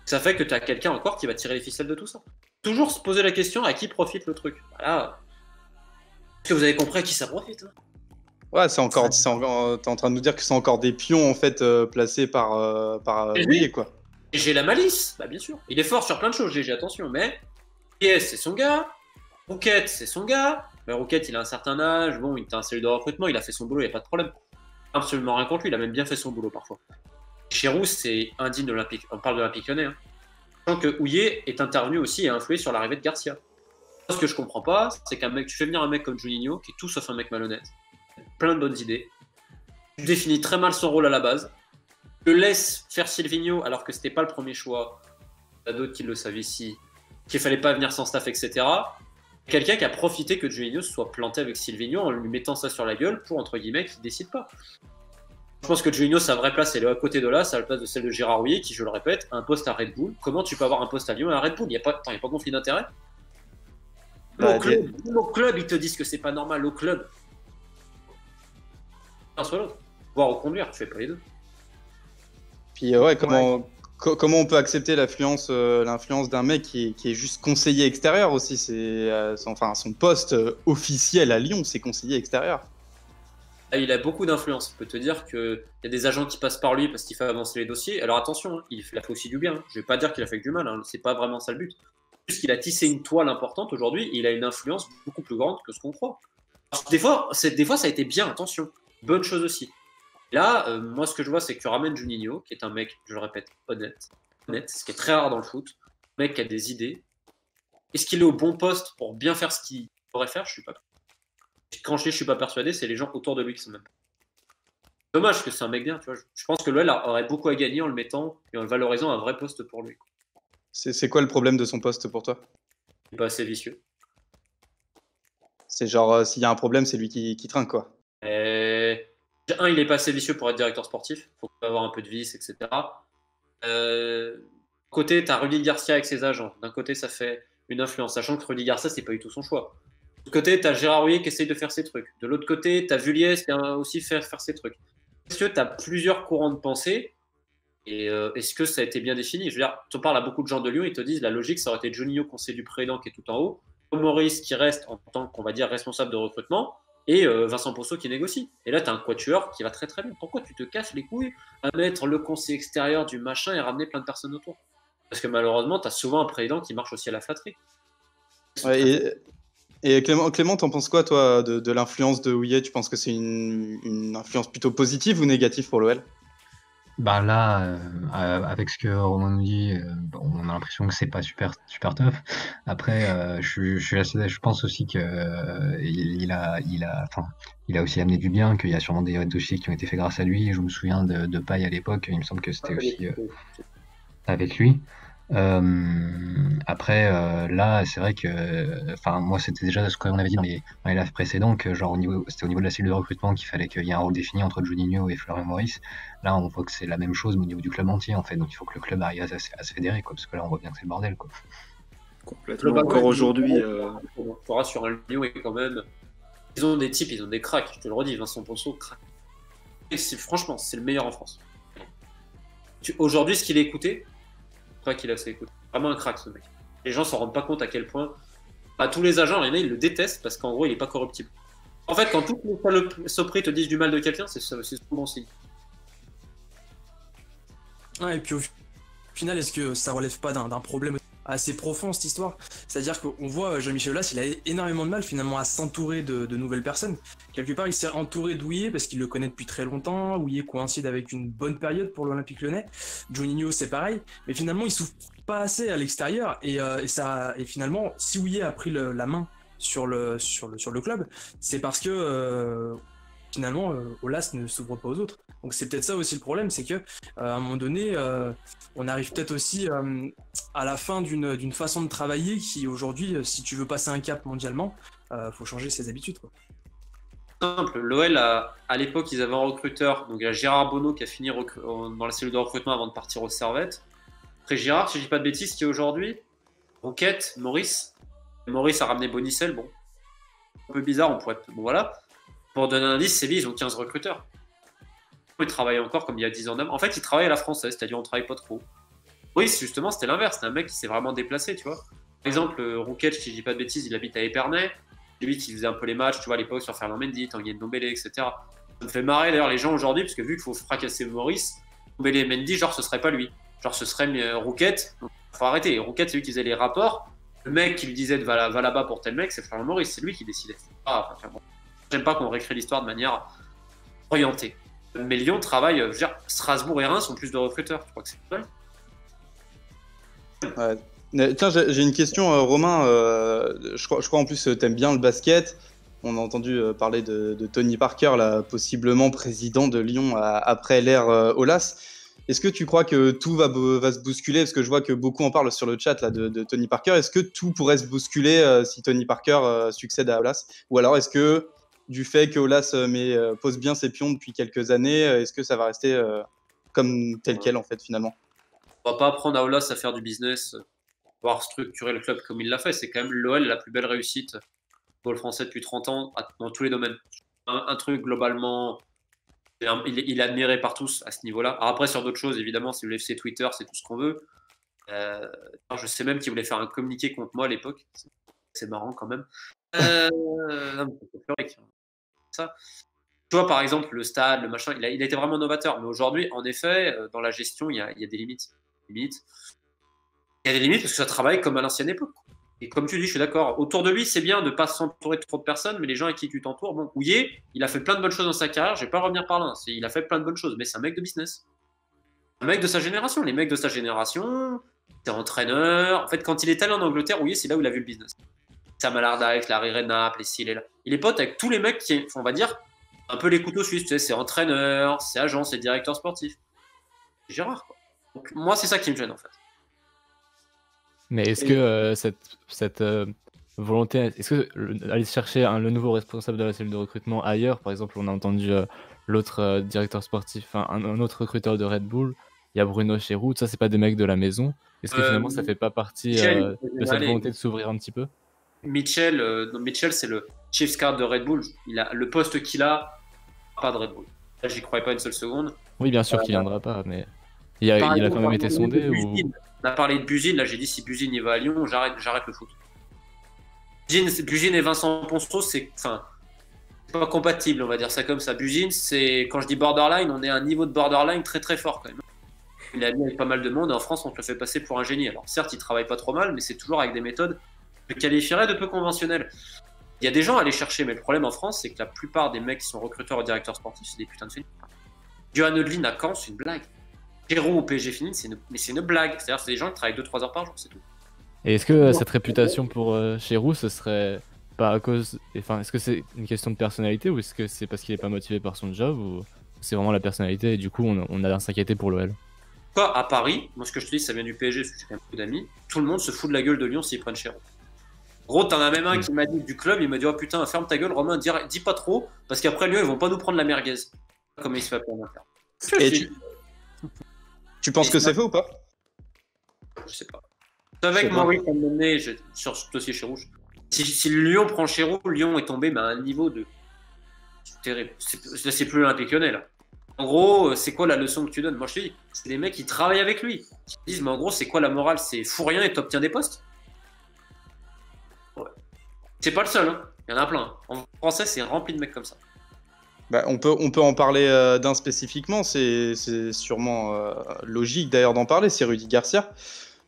Ça fait que tu as quelqu'un encore qui va tirer les ficelles de tout ça. Toujours se poser la question à qui profite le truc. Voilà. Est-ce que vous avez compris à qui ça profite hein? Ouais, t'es en train de nous dire que c'est encore des pions en fait placés par Houllier quoi. J'ai la malice, bah bien sûr. Il est fort sur plein de choses, GG, attention, mais PS c'est son gars, Rouquette c'est son gars. Mais Rouquette il a un certain âge, bon, il était un cellule de recrutement, il a fait son boulot, il n'y a pas de problème. Absolument rien contre lui, il a même bien fait son boulot parfois. Chirou c'est indigne de l'Olympique, on parle de l'Olympique Lyonnais. Hein. Je pense que Houllier est intervenu aussi et a influé sur l'arrivée de Garcia. Ce que je comprends pas, c'est tu fais venir un mec comme Juninho, qui est tout sauf un mec malhonnête, plein de bonnes idées, tu définis très mal son rôle à la base, le laisse faire Silvinho alors que c'était pas le premier choix. Il y a d'autres qui le savaient ici, qu'il fallait pas venir sans staff, etc. Quelqu'un qui a profité que Juninho se soit planté avec Silvinho en lui mettant ça sur la gueule pour, entre guillemets, qu'il décide pas. Je pense que Juninho, sa vraie place, elle est à côté de là, c'est à la place de celle de Gérard Houllier, qui, je le répète, a un poste à Red Bull. Comment tu peux avoir un poste à Lyon et à Red Bull? Il n'y a pas conflit d'intérêt? Au club, ils te disent que c'est pas normal, au club. Un soit l'autre. Voir au conduire, tu fais pas les deux. Puis comment on peut accepter l'influence d'un mec qui est juste conseiller extérieur aussi? C'est son poste officiel à Lyon, c'est conseiller extérieur. Il a beaucoup d'influence. Je peux te dire qu'il y a des agents qui passent par lui parce qu'il fait avancer les dossiers. Alors attention, hein, il a fait aussi du bien. Hein. Je vais pas dire qu'il a fait que du mal. Hein. C'est pas vraiment ça le but. Puisqu'il a tissé une toile importante aujourd'hui, il a une influence beaucoup plus grande que ce qu'on croit. Alors, des fois, ça a été bien. Attention, bonne chose aussi. Là, moi, ce que je vois, c'est que tu ramènes Juninho, qui est un mec, je le répète, honnête, ce qui est très rare dans le foot. Un mec qui a des idées. Est-ce qu'il est au bon poste pour bien faire ce qu'il pourrait faire? Je suis pas. Quand je dis je suis pas persuadé, c'est les gens autour de lui qui sont même. Dommage que c'est un mec bien, tu vois. Je pense que l'OL aurait beaucoup à gagner en le mettant et en le valorisant un vrai poste pour lui. C'est quoi le problème de son poste pour toi? Il est pas assez vicieux. C'est genre, s'il y a un problème, c'est lui qui trinque, quoi. Il est pas assez vicieux pour être directeur sportif. Il faut avoir un peu de vice, etc. Côté, tu as Rudy Garcia avec ses agents. D'un côté, ça fait une influence, sachant que Rudy Garcia, c'est pas du tout son choix. De l'autre côté, tu as Gérard Houllier qui essaye de faire ses trucs. De l'autre côté, tu as Vulliez qui a aussi faire ses trucs. Est-ce que tu as plusieurs courants de pensée? Et est-ce que ça a été bien défini? Je veux dire, tu parles à beaucoup de gens de Lyon, ils te disent la logique, ça aurait été Juninho, conseiller du président, qui est tout en haut, Maurice qui reste en tant qu'on va dire responsable de recrutement, et Vincent Ponceau qui négocie. Et là, tu as un quatuor qui va très très bien. Pourquoi tu te casses les couilles à mettre le conseiller extérieur du machin et ramener plein de personnes autour? Parce que malheureusement, tu as souvent un président qui marche aussi à la flatterie. Ouais, et Clément, t'en penses quoi, toi, de l'influence de Houllier? Tu penses que c'est une influence plutôt positive ou négative pour l'OL? Bah là, avec ce que Romain nous dit, on a l'impression que c'est pas super tough. Après, je pense aussi que il a aussi amené du bien, qu'il y a sûrement des dossiers qui ont été faits grâce à lui. Je me souviens de Paille à l'époque, il me semble que c'était aussi avec lui. Après, là, c'est vrai que, moi, c'était déjà ce qu'on avait dit dans les lives précédents, que genre c'était au niveau de la cellule de recrutement qu'il fallait qu'il y ait un rôle défini entre Juninho et Florian Maurice. Là, on voit que c'est la même chose, mais au niveau du club entier, en fait. Donc, il faut que le club arrive à se fédérer, quoi, parce que là, on voit bien que c'est le bordel, quoi. Complètement. Encore aujourd'hui, on pourra sur un Lyon et quand même Ils ont des types, ils ont des cracks, je te le redis, Vincent Ponceau, crack. Franchement, c'est le meilleur en France. Aujourd'hui, ce qu'il est écouté, pas qu'il a assez écouté. Vraiment un crack, ce mec. Les gens s'en rendent pas compte à quel point. Tous les agents, il y en a, ils le détestent parce qu'en gros, il est pas corruptible. En fait, quand toutes les saloperies te disent du mal de quelqu'un, c'est souvent bon signe. Ouais, et puis au final, est-ce que ça relève pas d'un problème assez profond, cette histoire? C'est-à-dire qu'on voit Jean-Michel Aulas, il a énormément de mal finalement à s'entourer de nouvelles personnes. Quelque part, il s'est entouré d'Houillet parce qu'il le connaît depuis très longtemps. Houillet coïncide avec une bonne période pour l'Olympique Lyonnais. Juninho, c'est pareil. Mais finalement, il souffre pas assez à l'extérieur. Et finalement, si Houillet a pris la main sur le club, c'est parce que finalement, Aulas ne s'ouvre pas aux autres. Donc c'est peut-être ça aussi le problème, c'est que à un moment donné, on arrive peut-être aussi à la fin d'une façon de travailler qui aujourd'hui, si tu veux passer un cap mondialement, faut changer ses habitudes, quoi. Simple. L'OL, à l'époque, ils avaient un recruteur. Donc il y a Gérard Bonneau qui a fini dans la cellule de recrutement avant de partir aux Servette. Après Gérard, si je dis pas de bêtises, qui est aujourd'hui Rouquette, Maurice. Maurice a ramené Bonicel, bon. Un peu bizarre, on pourrait. Bon voilà. Pour donner un indice, Séville, ils ont 15 recruteurs. Ils travaillent encore comme il y a 10 ans. En fait, ils travaillent à la française, c'est-à-dire on travaille pas trop. Maurice, justement, c'était l'inverse. C'était un mec qui s'est vraiment déplacé, tu vois. Par exemple, Rouquette, si je dis pas de bêtises, il habite à Épernay. Lui qui faisait un peu les matchs, tu vois, à l'époque sur Fernand Mendy, Tanguy Ndombele, etc. Ça me fait marrer d'ailleurs les gens aujourd'hui, parce que vu qu'il faut fracasser Maurice, Ndombele et Mendy, genre ce serait pas lui. Genre ce serait Rouquette. Faut arrêter. Rouquette, c'est lui qui faisait les rapports. Le mec qui lui disait va là-bas pour tel mec, c'est Fernand Maurice, c'est lui qui décidait. Bon. J'aime pas qu'on réécrit l'histoire de manière orientée. Mais Lyon travaille, je veux dire, Strasbourg et Reims ont plus de recruteurs. Tu crois que c'est vrai? Ouais. Tiens, j'ai une question, Romain. Je crois en plus t'aimes bien le basket. On a entendu parler de Tony Parker, là, possiblement président de Lyon après l'ère Aulas. Est-ce que tu crois que tout va se bousculer? Parce que je vois que beaucoup en parlent sur le chat là, de Tony Parker. Est-ce que tout pourrait se bousculer si Tony Parker succède à Aulas? Ou alors est-ce que du fait que Aulas pose bien ses pions depuis quelques années, est-ce que ça va rester comme tel quel en fait finalement? On va pas apprendre à Aulas à faire du business, voire structurer le club comme il l'a fait. C'est quand même l'OL la plus belle réussite football français depuis 30 ans dans tous les domaines. Un truc globalement, il est admiré par tous à ce niveau-là. Alors après, sur d'autres choses, évidemment, si vous voulez c'est Twitter, c'est tout ce qu'on veut. Je sais même qu'il voulait faire un communiqué contre moi à l'époque. C'est marrant quand même. Ça. Tu vois, par exemple, le stade, le machin, il a été vraiment novateur. Mais aujourd'hui, en effet, dans la gestion, il y a des limites. Il y a des limites parce que ça travaille comme à l'ancienne époque. Et comme tu dis, je suis d'accord. Autour de lui, c'est bien de ne pas s'entourer de trop de personnes, mais les gens avec qui tu t'entoures, bon, Houillet, il a fait plein de bonnes choses dans sa carrière, je vais pas revenir par là. Il a fait plein de bonnes choses, mais c'est un mec de business. Un mec de sa génération. Les mecs de sa génération, c'est entraîneur. En fait, quand il est allé en Angleterre, Houillet, c'est là où il a vu le business. Sam Allardyce, Larry Redknapp, les Cils, là. Il est pote avec tous les mecs qui, on va dire, un peu les couteaux suisses, tu sais, c'est entraîneur, c'est agent, c'est directeur sportif. C'est Gérard, quoi. Donc, moi, c'est ça qui me gêne, en fait. Mais est-ce que cette volonté, est-ce que aller chercher le nouveau responsable de la cellule de recrutement ailleurs, par exemple, on a entendu l'autre directeur sportif, enfin un autre recruteur de Red Bull, il y a Bruno Chéroux, ça c'est pas des mecs de la maison. Est-ce que finalement ça fait pas partie de cette volonté de s'ouvrir un petit peu? Mitchell, c'est le chief scout de Red Bull. Il a le poste qu'il a, pas de Red Bull. Là, j'y croyais pas une seule seconde. Oui, bien sûr qu'il viendra pas, mais il a quand même été sondé ou... On a parlé de Buzyn, là j'ai dit si Buzyn y va à Lyon, j'arrête le foot. Buzyn et Vincent Ponceau, c'est pas compatible, on va dire ça comme ça. Buzyn, c'est, quand je dis borderline, on est à un niveau de borderline très très fort quand même. Il a mis avec pas mal de monde et en France on te le fait passer pour un génie. Alors certes il travaille pas trop mal, mais c'est toujours avec des méthodes que je qualifierais de peu conventionnelles. Il y a des gens à aller chercher, mais le problème en France c'est que la plupart des mecs qui sont recruteurs ou directeurs sportifs, c'est des putains de feignants. Johan Odlin à Caen, c'est une blague. Chéroux au PSG fini, c'est une blague. C'est-à-dire c'est des gens qui travaillent 2-3 heures par jour, c'est tout. Et est-ce que cette réputation pour Chéroux, ce serait pas à cause... Enfin, est-ce que c'est une question de personnalité ou est-ce que c'est parce qu'il est pas motivé par son job ou c'est vraiment la personnalité et du coup on a à s'inquiéter pour l'OL? Quoi, à Paris, moi ce que je te dis, ça vient du PSG parce que j'ai quand même beaucoup d'amis, tout le monde se fout de la gueule de Lyon s'ils prennent Chéroux. Gros, t'en as même un qui m'a dit du club, il m'a dit oh putain, ferme ta gueule, Romain, dis pas trop parce qu'après Lyon ils vont pas nous prendre la merguez. Comme il se fait appeler en interne. Et tu penses que c'est faux ou pas? Je sais pas. C'est avec Maurice à mener sur ce dossier chez Rouge. Si le Lyon prend Chéroux, Lyon est tombé à un niveau de terrible. C'est plus l'Olympique Lyonnais là. En gros, c'est quoi la leçon que tu donnes? Moi je te dis, c'est des mecs qui travaillent avec lui. Qui disent, mais en gros, c'est quoi la morale? C'est fous rien et t'obtiens des postes. Ouais. C'est pas le seul, hein. Il y en a plein. En français, c'est rempli de mecs comme ça. Bah, on peut en parler d'un spécifiquement, c'est sûrement logique d'ailleurs d'en parler, c'est Rudy Garcia.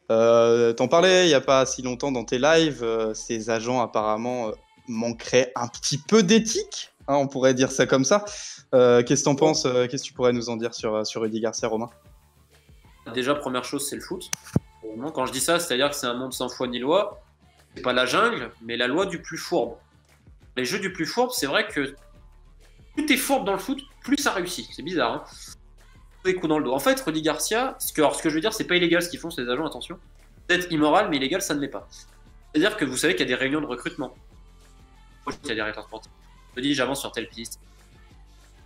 T'en parlais il n'y a pas si longtemps dans tes lives, ces agents apparemment manqueraient un petit peu d'éthique, hein, on pourrait dire ça comme ça. Qu'est-ce que t'en penses? Qu'est-ce que tu pourrais nous en dire sur Rudy Garcia, Romain? Déjà, première chose, c'est le foot. Quand je dis ça, c'est-à-dire que c'est un monde sans foi ni loi. C'est pas la jungle, mais la loi du plus fourbe. Les jeux du plus fourbe, c'est vrai que plus t'es fourbe dans le foot, plus ça réussit. C'est bizarre, hein. Des coups dans le dos. En fait, Rudy Garcia, ce que je veux dire, c'est pas illégal ce qu'ils font, ces agents, attention. Peut-être immoral, mais illégal, ça ne l'est pas. C'est-à-dire que vous savez qu'il y a des réunions de recrutement. Il y a des directeurs sportifs. Je dis, j'avance sur telle piste.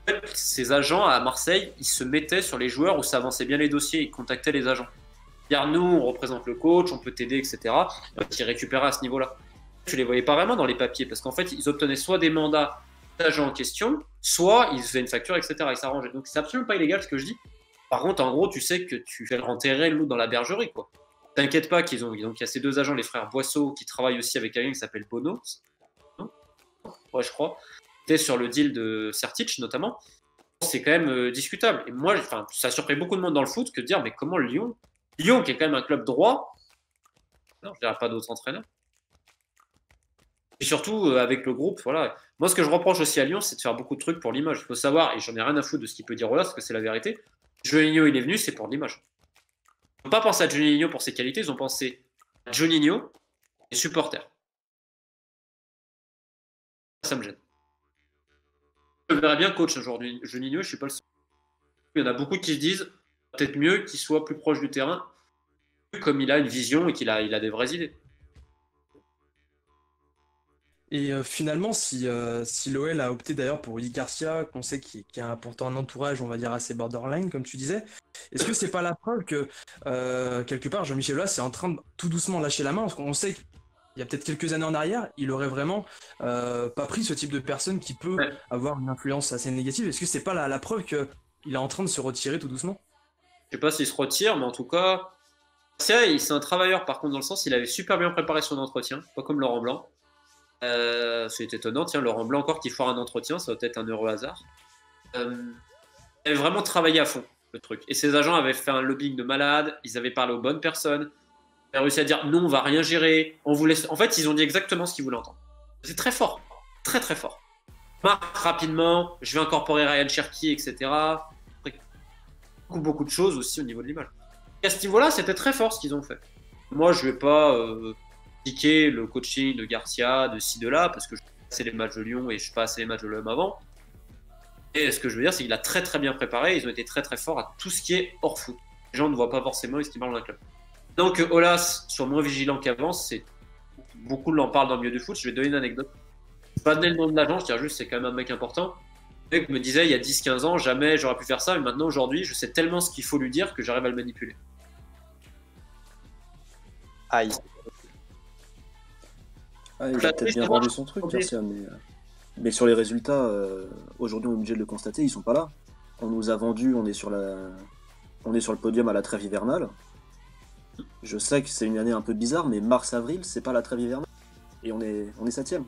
En fait, ces agents à Marseille, ils se mettaient sur les joueurs où ça avançait bien les dossiers, ils contactaient les agents. Regarde, nous, on représente le coach, on peut t'aider, etc. Ils récupéraient à ce niveau-là. Tu les voyais pas vraiment dans les papiers, parce qu'en fait, ils obtenaient soit des mandats d'agents en question, soit ils faisaient une facture, etc. Ils s'arrangeaient. Donc c'est absolument pas illégal ce que je dis. Par contre, en gros, tu sais que tu fais enterrer le loup dans la bergerie, quoi. T'inquiète pas qu'ils ont. Donc il y a ces deux agents, les frères Boisseau, qui travaillent aussi avec quelqu'un qui s'appelle Bono. Ouais, je crois. C'était sur le deal de Sertic, notamment. C'est quand même discutable. Et moi, ça a surpris beaucoup de monde dans le foot que de dire, mais comment Lyon, qui est quand même un club droit, non, je dirais pas d'autres entraîneurs. Et surtout, avec le groupe, voilà. Moi, ce que je reproche aussi à Lyon, c'est de faire beaucoup de trucs pour l'image. Il faut savoir, et j'en ai rien à foutre de ce qu'il peut dire Olas, parce que c'est la vérité. Juninho, il est venu, c'est pour l'image. Ils n'ont pas pensé à Juninho pour ses qualités, ils ont pensé à Juninho et supporters. Ça me gêne. Je verrais bien coach aujourd'hui. Juninho, je suis pas le seul. Il y en a beaucoup qui se disent peut-être mieux qu'il soit plus proche du terrain, comme il a une vision et qu'il a des vraies idées. Et finalement, si l'OL a opté d'ailleurs pour Rudy Garcia, qu'on sait qui a pourtant un entourage, on va dire, assez borderline, comme tu disais, est-ce que c'est pas la preuve que, quelque part, Jean-Michel Aulas est en train de tout doucement lâcher la main? Parce qu'on sait qu'il y a peut-être quelques années en arrière, il aurait vraiment pas pris ce type de personne qui peut avoir une influence assez négative. Est-ce que c'est pas la preuve qu'il est en train de se retirer tout doucement? Je sais pas s'il se retire, mais en tout cas, c'est un travailleur, par contre, dans le sens, il avait super bien préparé son entretien, pas comme Laurent Blanc. C'est étonnant, tiens, Laurent Blanc encore qui fera un entretien, ça doit être un heureux hasard. Il avait vraiment travaillé à fond le truc. Et ses agents avaient fait un lobbying de malade, ils avaient parlé aux bonnes personnes, ils avaient réussi à dire non, on va rien gérer, on vous laisse. En fait, ils ont dit exactement ce qu'ils voulaient entendre. C'est très fort, très très fort. Marque rapidement, je vais incorporer Ryan Cherki, etc. Beaucoup de choses aussi au niveau de l'image. Et à ce niveau-là, c'était très fort ce qu'ils ont fait. Moi, je vais pas le coaching de Garcia, de ci, de là, parce que je passais les matchs de Lyon et je passais les matchs de l'OM avant. Et ce que je veux dire, c'est qu'il a très très bien préparé, ils ont été très très forts à tout ce qui est hors foot. Les gens ne voient pas forcément ce qui parlent dans un club. Donc Aulas soit moins vigilant qu'avant, beaucoup l'en parlent dans le milieu du foot. Je vais donner une anecdote. Je ne vais pas donner le nom de l'agent, je dirais juste c'est quand même un mec important. Le mec me disait il y a 10-15 ans, jamais j'aurais pu faire ça, mais maintenant aujourd'hui, je sais tellement ce qu'il faut lui dire que j'arrive à le manipuler. Aïe. Ah, il a peut-être bien vendu son truc, Garcia, mais sur les résultats, aujourd'hui on est obligé de le constater, ils sont pas là. On nous a vendu, on est sur le podium à la trêve hivernale. Je sais que c'est une année un peu bizarre, mais mars-avril, c'est pas la trêve hivernale. Et on est 7ème.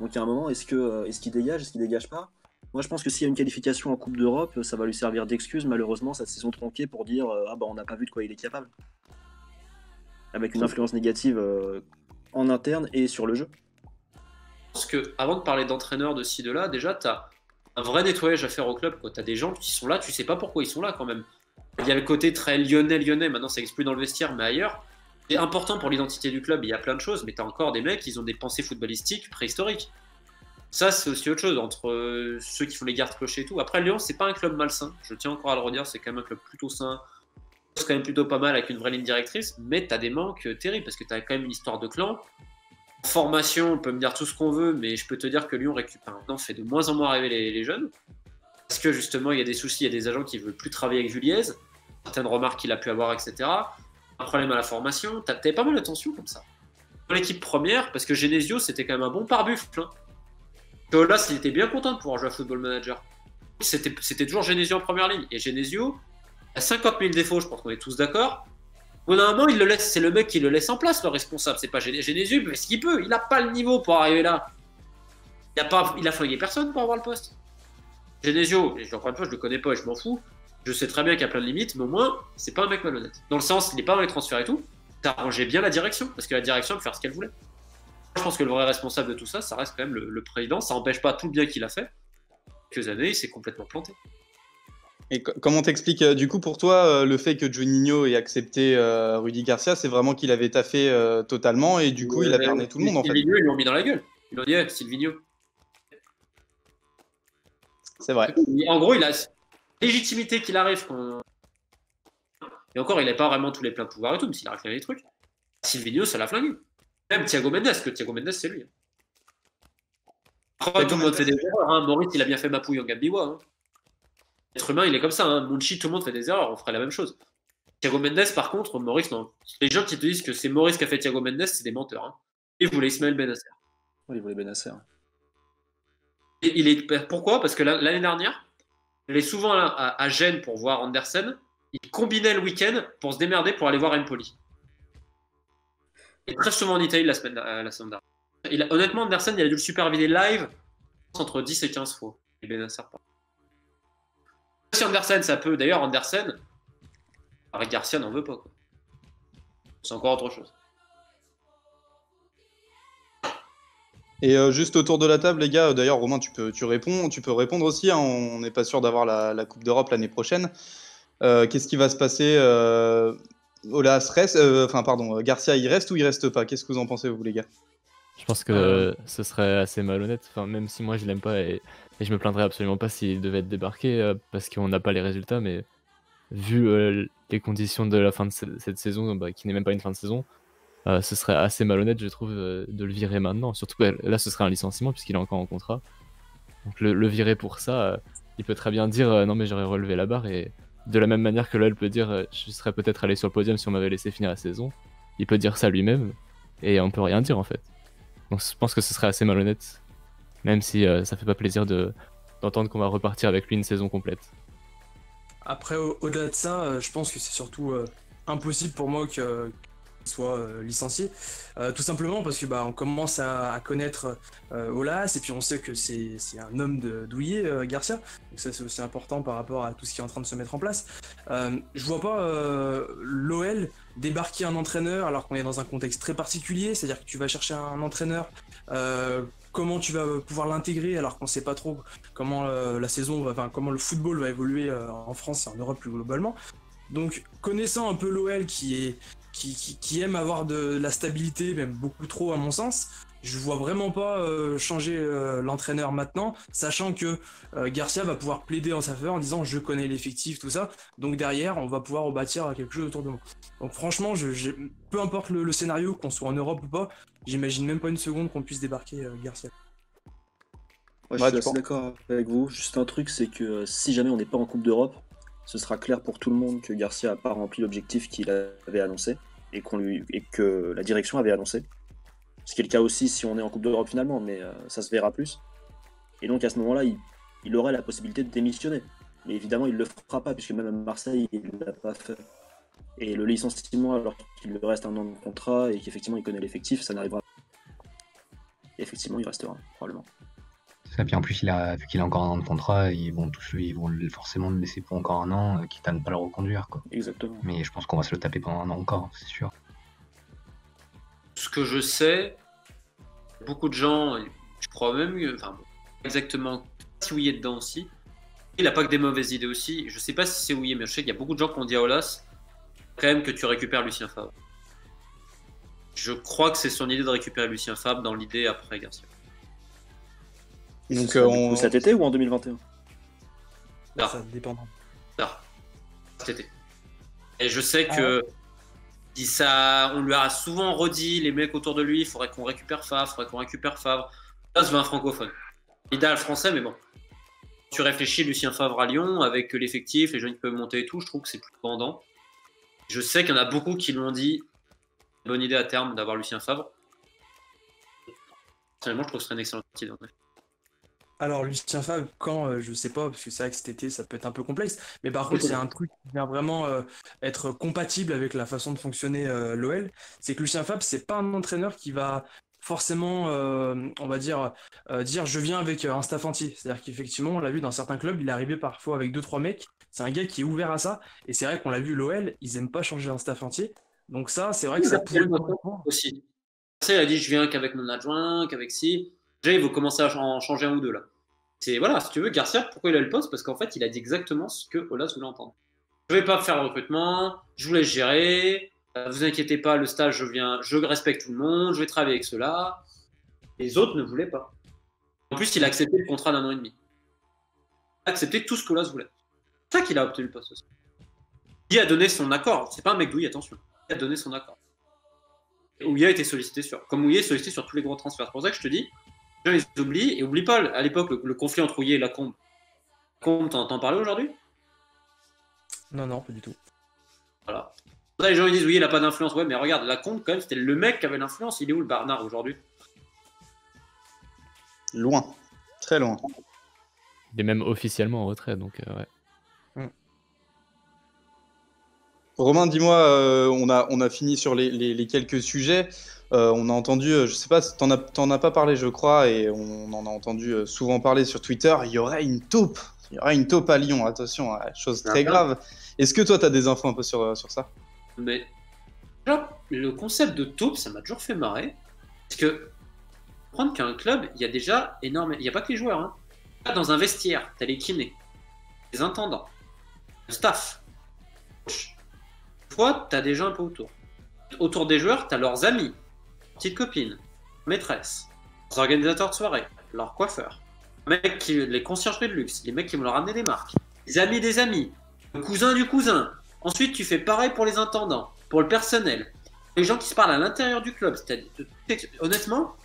Donc à un moment, est-ce qu'il dégage, est-ce qu'il dégage pas? Moi je pense que s'il y a une qualification en Coupe d'Europe, ça va lui servir d'excuse, malheureusement, sa saison tronquée pour dire on n'a pas vu de quoi il est capable. Avec une influence négative en interne et sur le jeu. Je pense que avant de parler d'entraîneur de ci, de là, déjà, tu as un vrai nettoyage à faire au club. Tu as des gens qui sont là, tu sais pas pourquoi ils sont là quand même. Il y a le côté très lyonnais, maintenant ça n'existe plus dans le vestiaire, mais ailleurs. C'est important pour l'identité du club, il y a plein de choses, mais tu as encore des mecs, ils ont des pensées footballistiques préhistoriques. Ça, c'est aussi autre chose, entre ceux qui font les gardes-clochers et tout. Après, Lyon, c'est pas un club malsain, je tiens encore à le redire, c'est quand même un club plutôt sain. C'est quand même plutôt pas mal avec une vraie ligne directrice, mais tu as des manques terribles, parce que tu as quand même une histoire de clan. Formation, on peut me dire tout ce qu'on veut, mais je peux te dire que Lyon fait de moins en moins rêver les jeunes. Parce que justement, il y a des soucis, il y a des agents qui ne veulent plus travailler avec Juliez, certaines remarques qu'il a pu avoir, etc. Un problème à la formation, t'avais pas mal de tensions comme ça. dans l'équipe première, parce que Genesio, c'était quand même un bon pare-buffle. Hein. Aulas, il était bien content de pouvoir jouer à Football Manager. C'était toujours Genesio en première ligne. Et Genesio a 50 000 défauts, je pense qu'on est tous d'accord. Au bout d'un moment, il le laisse, c'est le mec qui le laisse en place, le responsable. C'est pas Genesio, mais ce qu'il peut. Il n'a pas le niveau pour arriver là. Il a flingué personne pour avoir le poste. Genesio, encore une fois, je le connais pas et je m'en fous. Je sais très bien qu'il y a plein de limites, mais au moins, c'est pas un mec malhonnête. Dans le sens, il n'est pas dans les transferts et tout. Ça arrangeait bien la direction, parce que la direction peut faire ce qu'elle voulait. Je pense que le vrai responsable de tout ça, ça reste quand même le président. Ça n'empêche pas tout le bien qu'il a fait. Quelques années, il s'est complètement planté. Et comment t'expliques, du coup, pour toi, le fait que Juninho ait accepté Rudy Garcia, c'est vraiment qu'il avait taffé totalement et du coup, il a berné tout le monde, en fait. Silvinho, ils l'ont mis dans la gueule. Ils l'ont dit, hey, Silvinho. C'est vrai. En gros, il a légitimité qu'il arrive quand... Et encore, il n'a pas vraiment tous les pleins pouvoirs et tout, mais s'il arrive à faire des trucs. Silvinho, ça l'a flingué. Même Thiago Mendes, que Thiago Mendes, c'est lui. Après, tout le monde fait des erreurs. Hein. Maurice, il a bien fait Mapouille en Gambiwa. Hein. L'être humain, il est comme ça. Hein. Monchi, tout le monde fait des erreurs. On ferait la même chose. Thiago Mendes, par contre, Maurice, non. Les gens qui te disent que c'est Maurice qui a fait Thiago Mendes, c'est des menteurs. Hein. Il voulait Ismaël Benasser. Oui, il voulait Benasser. Pourquoi? Parce que l'année dernière, il allait souvent à Gênes pour voir Andersen. Il combinait le week-end pour se démerder pour aller voir Empoli. Il est très souvent en Italie la semaine dernière. Honnêtement, Andersen, il a dû le superviser live entre 10 et 15 fois. Et Benasser pas. Si Andersen, ça peut. D'ailleurs, Andersen, avec Garcia, n'en veut pas. Quoi. C'est encore autre chose. Et juste autour de la table, les gars, d'ailleurs, Romain, tu peux répondre aussi. Hein, on n'est pas sûr d'avoir la Coupe d'Europe l'année prochaine. Qu'est-ce qui va se passer Aulas reste, Garcia, il reste ou il reste pas? Qu'est-ce que vous en pensez, vous, les gars? Je pense que ce serait assez malhonnête, enfin, même si moi je l'aime pas et je me plaindrais absolument pas s'il devait être débarqué parce qu'on n'a pas les résultats, mais vu les conditions de la fin de cette saison, qui n'est même pas une fin de saison, ce serait assez malhonnête, je trouve, de le virer maintenant. Surtout que là, ce serait un licenciement puisqu'il est encore en contrat. Donc le virer pour ça, il peut très bien dire non mais j'aurais relevé la barre, et de la même manière que l'OL peut dire je serais peut-être allé sur le podium si on m'avait laissé finir la saison, il peut dire ça lui-même et on peut rien dire en fait. Donc je pense que ce serait assez malhonnête, même si ça fait pas plaisir d'entendre qu'on va repartir avec lui une saison complète. Après, au-delà de ça, je pense que c'est surtout impossible pour moi qu'il soit licencié. Tout simplement parce que on commence à connaître Aulas, et puis on sait que c'est un homme douillet, Garcia. Donc ça, c'est aussi important par rapport à tout ce qui est en train de se mettre en place. Je vois pas l'OL débarquer un entraîneur alors qu'on est dans un contexte très particulier, c'est-à-dire que tu vas chercher un entraîneur, comment tu vas pouvoir l'intégrer alors qu'on sait pas trop comment la saison comment le football va évoluer en France et en Europe plus globalement. Donc connaissant un peu l'OL qui aime avoir de la stabilité, même beaucoup trop à mon sens, je vois vraiment pas changer l'entraîneur maintenant, sachant que Garcia va pouvoir plaider en sa faveur en disant je connais l'effectif, tout ça, donc derrière on va pouvoir rebâtir quelque chose autour de moi. Donc franchement, peu importe le scénario, qu'on soit en Europe ou pas, j'imagine même pas une seconde qu'on puisse débarquer Garcia. Ouais, je suis assez d'accord avec vous. Juste un truc, c'est que si jamais on n'est pas en Coupe d'Europe, ce sera clair pour tout le monde que Garcia n'a pas rempli l'objectif qu'il avait annoncé et que la direction avait annoncé. Ce qui est le cas aussi si on est en Coupe d'Europe finalement, mais ça se verra plus. Et donc à ce moment-là, il aurait la possibilité de démissionner. Mais évidemment, il ne le fera pas, puisque même à Marseille, il ne l'a pas fait. Et le licenciement, alors qu'il lui reste un an de contrat et qu'effectivement il connaît l'effectif, ça n'arrivera pas. Et effectivement, il restera, probablement. Et puis en plus, vu qu'il a encore un an de contrat, ils vont forcément le laisser pour encore un an, quitte à ne pas le reconduire, quoi. Exactement. Mais je pense qu'on va se le taper pendant un an encore, c'est sûr. Ce que je sais, beaucoup de gens, je crois même, exactement, si Ouillet dedans aussi. Il n'a pas que des mauvaises idées aussi. Je sais pas si c'est Ouillet, mais je sais qu'il y a beaucoup de gens qui ont dit à Aulas quand même que tu récupères Lucien Favre. Je crois que c'est son idée de récupérer Lucien Favre dans l'idée après Garcia. Donc cet été ou en 2021? Ça dépend. Cet été. Et je sais que on lui a souvent redit, les mecs autour de lui, il faudrait qu'on récupère Favre. Là, c'est un francophone. Idéal français, mais bon. Tu réfléchis, Lucien Favre à Lyon, avec l'effectif, les jeunes qui peuvent monter et tout, je trouve que c'est plus pendant. Je sais qu'il y en a beaucoup qui l'ont dit, bonne idée à terme d'avoir Lucien Favre. Personnellement, je trouve que ce serait une excellente idée. Alors, Lucien Favre, quand, je sais pas, parce que c'est vrai que cet été, ça peut être un peu complexe, mais par contre, il y a un truc qui vient vraiment être compatible avec la façon de fonctionner l'OL, c'est que Lucien Favre, c'est pas un entraîneur qui va forcément, on va dire je viens avec un staff entier. C'est-à-dire qu'effectivement, on l'a vu dans certains clubs, il est arrivé parfois avec 2-3 mecs, c'est un gars qui est ouvert à ça, et c'est vrai qu'on l'a vu, l'OL, ils aiment pas changer un staff entier, donc ça, c'est vrai que ça pourrait correspondre. Aussi. Il a dit je viens qu'avec mon adjoint, qu'avec si. Déjà, il faut commencer à en changer un ou deux là. C'est voilà, si tu veux, Garcia, pourquoi il a le poste? Parce qu'en fait, il a dit exactement ce que Aulas voulait entendre. Je vais pas faire le recrutement, je vous laisse gérer, vous inquiétez pas, le stage, je respecte tout le monde, je vais travailler avec ceux-là. Les autres ne voulaient pas. En plus, il a accepté le contrat d'1 an et demi. Il a accepté tout ce qu'Aulas voulait. C'est ça qu'il a obtenu le poste aussi. Il a donné son accord. C'est pas un mec douille, attention. Il a donné son accord. Ouya a été sollicité comme Ouya est sollicité sur tous les gros transferts. C'est pour ça que je te dis, les gens ils oublient, et oublie pas à l'époque le conflit entre Ouya et Lacombe. Lacombe, t'en parles aujourd'hui? Non, pas du tout. Voilà. Là, les gens ils disent oui, il a pas d'influence. Ouais, mais regarde, Lacombe, quand même, c'était le mec qui avait l'influence. Il est où le Barnard aujourd'hui? Loin. Très loin. Il est même officiellement en retrait, donc ouais. Romain, dis-moi, on a fini sur les quelques sujets. On a entendu, je sais pas, t'en as pas parlé, je crois, et on en a entendu souvent parler sur Twitter. Il y aurait une taupe. Il y aurait une taupe à Lyon. Attention, chose très grave. Est-ce que toi, tu as des infos un peu sur ça? Mais déjà, le concept de taupe, ça m'a toujours fait marrer. Parce que prendre qu'un club, il y a déjà énormément. Il n'y a pas que les joueurs. Hein. Là, dans un vestiaire, tu as les kinés, les intendants, le staff. Toi, tu as des gens un peu autour. Autour des joueurs, tu as leurs amis, petites copines, maîtresses, les organisateurs de soirée, leurs coiffeurs, les conciergeries de luxe, les mecs qui vont leur ramener des marques, les amis des amis, le cousin du cousin. Ensuite, tu fais pareil pour les intendants, pour le personnel, les gens qui se parlent à l'intérieur du club. Honnêtement,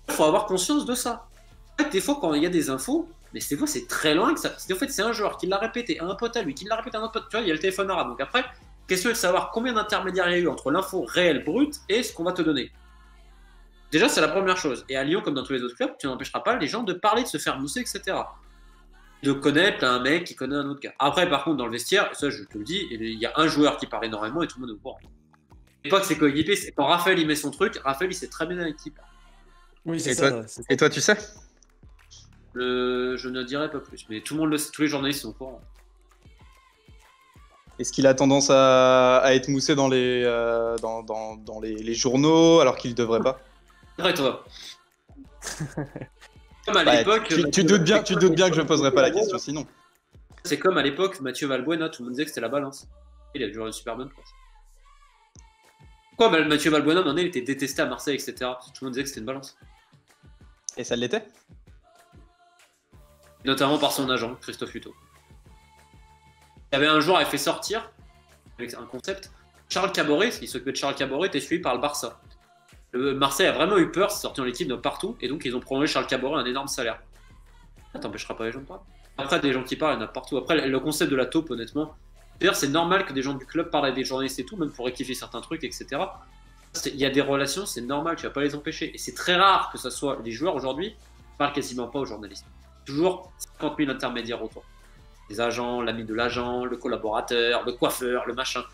il faut avoir conscience de ça. En fait, des fois, quand il y a des infos, mais des fois, c'est très loin que ça. En fait, c'est un joueur qui l'a répété à un pote à lui, qui l'a répété à un autre pote. Tu vois, il y a le téléphone arabe. Donc après, question est de savoir combien d'intermédiaires il y a eu entre l'info réelle, brute, et ce qu'on va te donner. Déjà, c'est la première chose. Et à Lyon, comme dans tous les autres clubs, tu n'empêcheras pas les gens de parler, de se faire mousser, etc. De connaître un mec qui connaît un autre gars. Après, par contre, dans le vestiaire, ça je te le dis, il y a un joueur qui parle énormément et tout le monde est au courant. Et pas que c'est coéquipier, quand Raphaël il met son truc, Raphaël il sait très bien dans l'équipe. Oui, c'est ça. ça. Et toi, tu sais? Je ne dirai pas plus, mais tout le monde le sait, tous les journalistes sont au courant. Est-ce qu'il a tendance à être moussé dans les journaux alors qu'il ne devrait pas? Après toi. Comme à l'époque. Tu doutes bien que je ne poserai pas la question sinon. C'est comme à l'époque, Mathieu Valbuena, tout le monde disait que c'était la balance. Il a toujours une super bonne place. Pourquoi Mathieu Valbuena, à un moment donné, il était détesté à Marseille, etc. Parce que tout le monde disait que c'était une balance. Et ça l'était? Notamment par son agent, Christophe Hutto. Il y avait un jour, il a fait sortir, avec un concept, Charles Caboret, il s'occupait de Charles Caboret, était suivi par le Barça. Marseille a vraiment eu peur, c'est sorti dans l'équipe de partout, et donc ils ont prolongé Charles Caboret un énorme salaire. Ça t'empêchera pas les gens de parler. Après, des gens qui parlent, il y en a partout. Après, le concept de la taupe, honnêtement, d'ailleurs, c'est normal que des gens du club parlent avec des journalistes et tout, même pour rectifier certains trucs, etc. Il y a des relations, c'est normal, tu vas pas les empêcher. Et c'est très rare que ce soit les joueurs aujourd'hui qui parlent quasiment pas aux journalistes. Toujours 50 000 intermédiaires autour. Les agents, l'ami de l'agent, le collaborateur, le coiffeur, le machin.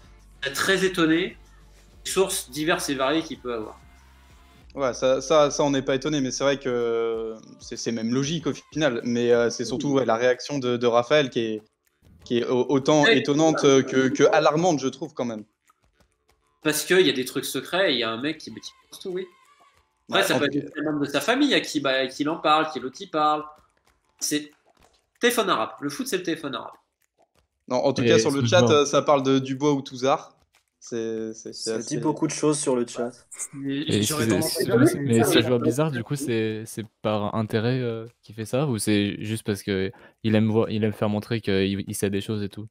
Je suis très étonné des sources diverses et variées qu'il peut avoir. Ouais, ça on n'est pas étonné, mais c'est vrai que c'est même logique au final. Mais c'est surtout la réaction de Raphaël qui est autant étonnante que alarmante, je trouve, quand même. Parce qu'il y a des trucs secrets et il y a un mec qui pense tout, oui. Après, ça peut être un membre de sa famille à qui il en parle, qui l'autre y parle. C'est téléphone arabe. Le foot, c'est le téléphone arabe. Non, en tout cas, sur le chat, ça parle de Dubois ou Touzard. Ça dit beaucoup de choses sur le chat. Mais ce joueur bizarre, du coup, c'est par intérêt qu'il fait ça, ou c'est juste parce qu'il aime faire montrer qu'il sait des choses et tout?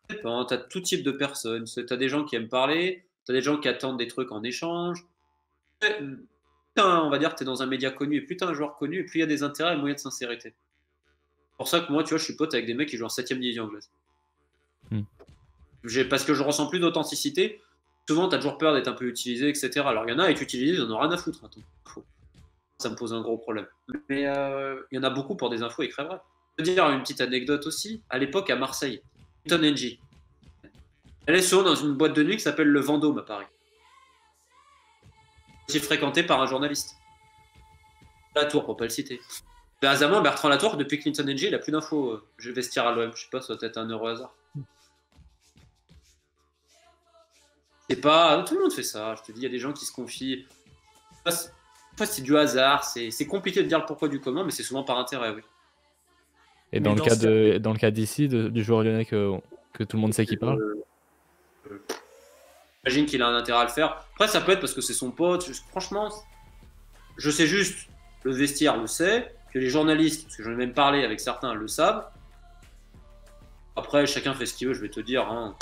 T'as tout type de personnes. T'as des gens qui aiment parler, t'as des gens qui attendent des trucs en échange. On va dire que t'es dans un média connu, et plus t'es un joueur connu, et plus il y a des intérêts et moyens de sincérité. C'est pour ça que moi, tu vois, je suis pote avec des mecs qui jouent en 7ème division anglaise. Parce que je ressens plus d'authenticité. Souvent, t'as toujours peur d'être un peu utilisé, etc. Alors, il y en a, et tu utilises, ils en ont rien à foutre. Attends. ça me pose un gros problème. Mais il y en a beaucoup pour des infos et crèveraient. Je peux dire une petite anecdote aussi. À l'époque, à Marseille, Clinton NG. Elle est souvent dans une boîte de nuit qui s'appelle le Vendôme à Paris. Aussi fréquentée par un journaliste. Latour, pour pas le citer. Mais Azaman, Bertrand Latour, depuis Clinton NG, il a plus d'infos. Je vais vestiaire à l'OM. Je sais pas, ça doit être un heureux hasard. C'est pas. Tout le monde fait ça. Je te dis, il y a des gens qui se confient. Parfois, c'est du hasard. C'est compliqué de dire le pourquoi du comment, mais c'est souvent par intérêt, oui. Et dans le cas d'ici, du joueur lyonnais que tout le monde sait qui parle. J'imagine qu'il a un intérêt à le faire. Après, ça peut être parce que c'est son pote. Franchement, je sais juste, le vestiaire le sait, que les journalistes, parce que j'en ai même parlé avec certains, le savent. Après, chacun fait ce qu'il veut, je vais te dire. Hein.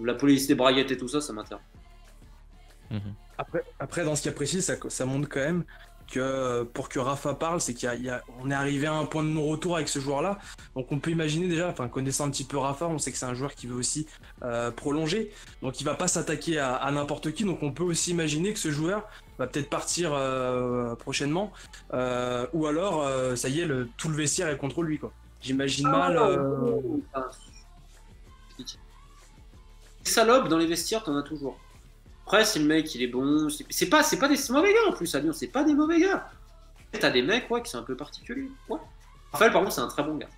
La police des braguettes et tout ça, ça m'intéresse. Après, dans ce cas précis, ça montre quand même que pour que Rafa parle, c'est qu'on est arrivé à un point de non-retour avec ce joueur-là. Donc on peut imaginer déjà, enfin connaissant un petit peu Rafa, on sait que c'est un joueur qui veut aussi prolonger. Donc il va pas s'attaquer à n'importe qui. Donc on peut aussi imaginer que ce joueur va peut-être partir prochainement. Ou alors, ça y est, tout le vestiaire est contre lui, quoi. J'imagine mal. Les salopes dans les vestiaires, t'en as toujours. Après, si le mec il est bon, c'est pas des mauvais gars en plus à Lyon, c'est pas des mauvais gars. T'as des mecs qui sont un peu particuliers. Ouais. Raphaël, par contre, c'est un très bon gars.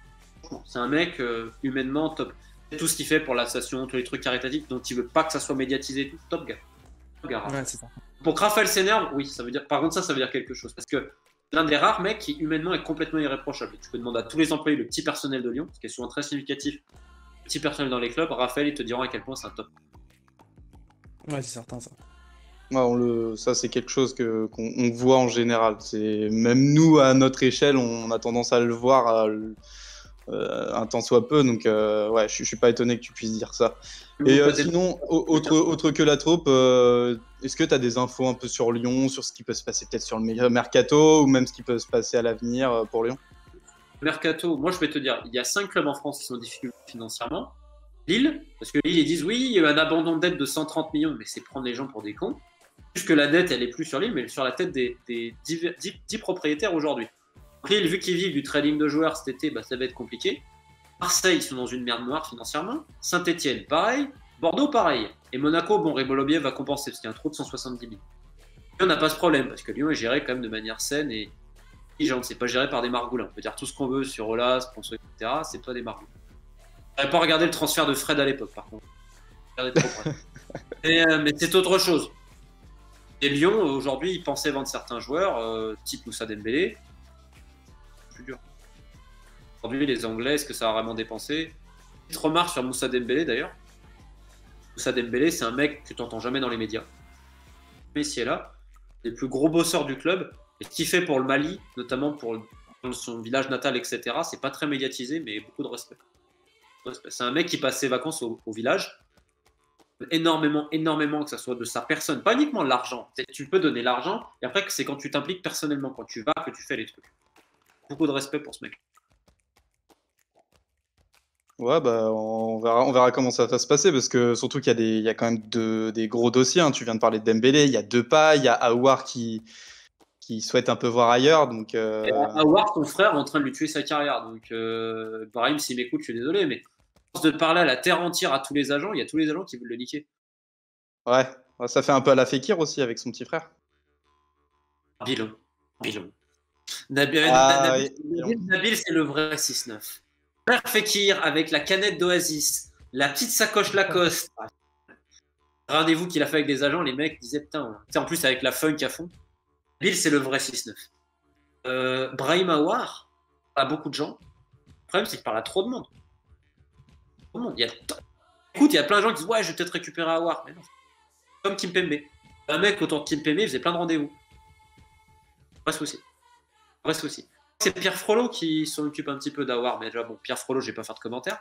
C'est un mec humainement top. Tout ce qu'il fait pour l'association, tous les trucs caritatifs dont il veut pas que ça soit médiatisé, tout top gars. Top gars. Ouais, c'est ça. Pour que Raphaël s'énerve, oui, ça veut dire. Par contre, ça veut dire quelque chose parce que l'un des rares mecs qui humainement est complètement irréprochable. Tu peux demander à tous les employés, le petit personnel de Lyon, ce qui est souvent très significatif. Le petit personnel dans les clubs, Raphaël, ils te diront à quel point c'est un top. Ouais, c'est certain ça. Ouais, ça, c'est quelque chose qu'on voit en général. Même nous, à notre échelle, on a tendance à le voir un tant soit peu. Donc, ouais, je suis pas étonné que tu puisses dire ça. Et sinon, autre que la troupe, est-ce que tu as des infos un peu sur Lyon, sur ce qui peut se passer peut-être sur le mercato, ou même ce qui peut se passer à l'avenir pour Lyon? Mercato, moi je vais te dire, il y a 5 clubs en France qui sont en difficulté financièrement. Lille, parce que Lille, ils disent oui, il y a eu un abandon de dette de 130 millions, mais c'est prendre les gens pour des cons. Puisque la dette, elle est plus sur Lille, mais sur la tête des 10 propriétaires aujourd'hui. Donc Lille, vu qu'ils vivent du trading de joueurs cet été, ça va être compliqué. Marseille, ils sont dans une merde noire financièrement. Saint-Etienne, pareil. Bordeaux, pareil. Et Monaco, bon, Rébolobier va compenser parce qu'il y a un trou de 170 000. Lyon n'a pas ce problème, parce que Lyon est géré quand même de manière saine et intelligente. C'est pas géré par des margoulins. On peut dire tout ce qu'on veut sur Olas, sponsor, etc. C'est pas des margoulins. J'avais pas regardé le transfert de Fred à l'époque, par contre. Mais c'est autre chose. Et Lyon, aujourd'hui, ils pensaient vendre certains joueurs, type Moussa Dembélé. C'est plus dur. Aujourd'hui, les Anglais, est-ce que ça a vraiment dépensé? Petite remarque sur Moussa Dembélé, d'ailleurs. Moussa Dembélé, c'est un mec que tu n'entends jamais dans les médias. Messi est là, les plus gros bosseurs du club. Et ce qu'il fait pour le Mali, notamment pour son village natal, etc., c'est pas très médiatisé, mais beaucoup de respect. C'est un mec qui passe ses vacances au village. Énormément, que ça soit de sa personne, pas uniquement l'argent. Tu peux donner l'argent, et après, c'est quand tu t'impliques personnellement, quand tu vas, que tu fais les trucs. Beaucoup de respect pour ce mec. Ouais, on verra comment ça va se passer, parce que surtout qu'il y a quand même des gros dossiers. Hein. Tu viens de parler de Dembélé, il y a Depay, il y a Aouar qui souhaite un peu voir ailleurs. Donc, Aouar, ton frère, est en train de lui tuer sa carrière. Donc, Brahim, s'il m'écoute, je suis désolé, mais de parler à la terre entière à tous les agents, il y a tous les agents qui veulent le niquer. Ouais, ça fait un peu à la Fekir aussi avec son petit frère. Nabil. Nabil, c'est le vrai 6-9. Frère Fekir avec la canette d'Oasis, la petite sacoche Lacoste. Rendez-vous qu'il a fait avec des agents, les mecs disaient putain, en plus avec la funk à fond. Nabil, c'est le vrai 6-9. Brahim Aouar, pas beaucoup de gens. Le problème, c'est qu'il parle à trop de monde. Écoute, il y a plein de gens qui disent ouais, je vais peut-être récupérer Aouar. Mais non. Comme Kimpembe. Un mec autour de Kimpembe, il faisait plein de rendez-vous. Vrai souci. C'est Pierre Frollo qui s'en occupe un petit peu d'Aouar, mais déjà, bon, Pierre Frollo, je vais pas faire de commentaires.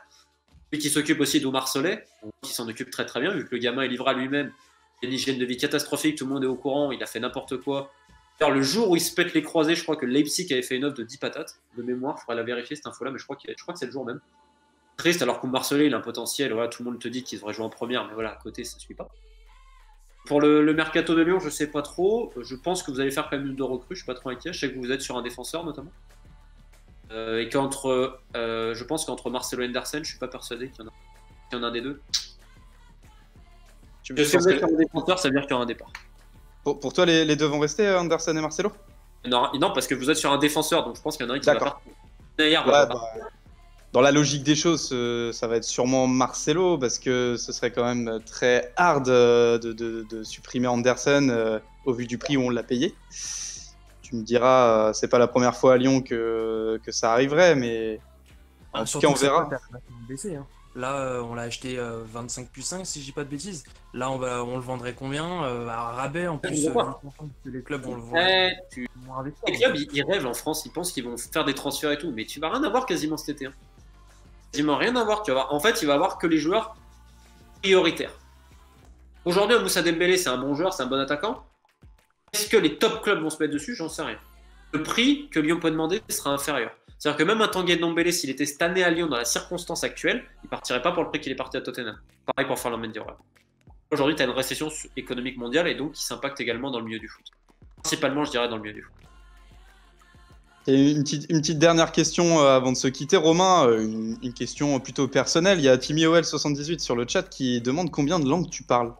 Lui qui s'occupe aussi d'Oumar Solé, qui s'en occupe très très bien, vu que le gamin est livré à lui-même. Il a une hygiène de vie catastrophique, tout le monde est au courant, il a fait n'importe quoi. Alors, le jour où il se pète les croisés, je crois que Leipzig avait fait une offre de 10 patates, de mémoire, il faudrait la vérifier cette info-là, mais je crois que c'est le jour même. Triste, alors qu'Oumar Solé, il a un potentiel, voilà, tout le monde te dit qu'il devrait jouer en première, mais voilà, à côté, ça ne suit pas. Pour le mercato de Lyon, je sais pas trop. Je pense que vous allez faire quand même une de recrues. Je suis pas trop inquiet. Je sais que vous êtes sur un défenseur notamment. Et je pense qu'entre Marcelo et Andersen, je suis pas persuadé qu'il y en a un des deux. Si vous êtes sur un défenseur, ça veut dire qu'il y aura un départ. Pour toi, les deux vont rester, Andersen et Marcelo? Non, parce que vous êtes sur un défenseur, donc je pense qu'il y en a un qui va partir. Dans la logique des choses, ça va être sûrement Marcelo, parce que ce serait quand même très hard de supprimer Andersen au vu du prix où on l'a payé. Tu me diras, c'est pas la première fois à Lyon que ça arriverait, mais en tout cas, on verra. Baissé, hein. Là, on l'a acheté 25 plus 5, si je dis pas de bêtises. Là, on le vendrait combien à rabais en plus les clubs vont le vendre. Les clubs, ils rêvent en France, ils pensent qu'ils vont faire des transferts et tout, mais tu vas rien avoir quasiment cet été. Hein. Quasiment rien avoir. Tu vas voir. En fait, il va avoir que les joueurs prioritaires. Aujourd'hui, Moussa Dembélé, c'est un bon joueur, c'est un bon attaquant. Est-ce que les top clubs vont se mettre dessus? J'en sais rien. Le prix que Lyon peut demander sera inférieur. C'est-à-dire que même un Tanguy Ndombele, s'il était cette année à Lyon dans la circonstance actuelle, il partirait pas pour le prix qu'il est parti à Tottenham. Pareil pour Ferland Mendy. Aujourd'hui, tu as une récession économique mondiale et donc qui s'impacte également dans le milieu du foot. Principalement, je dirais, dans le milieu du foot. Et une petite dernière question avant de se quitter, Romain, une question plutôt personnelle. Il y a TimmyOL78 sur le chat qui demande combien de langues tu parles.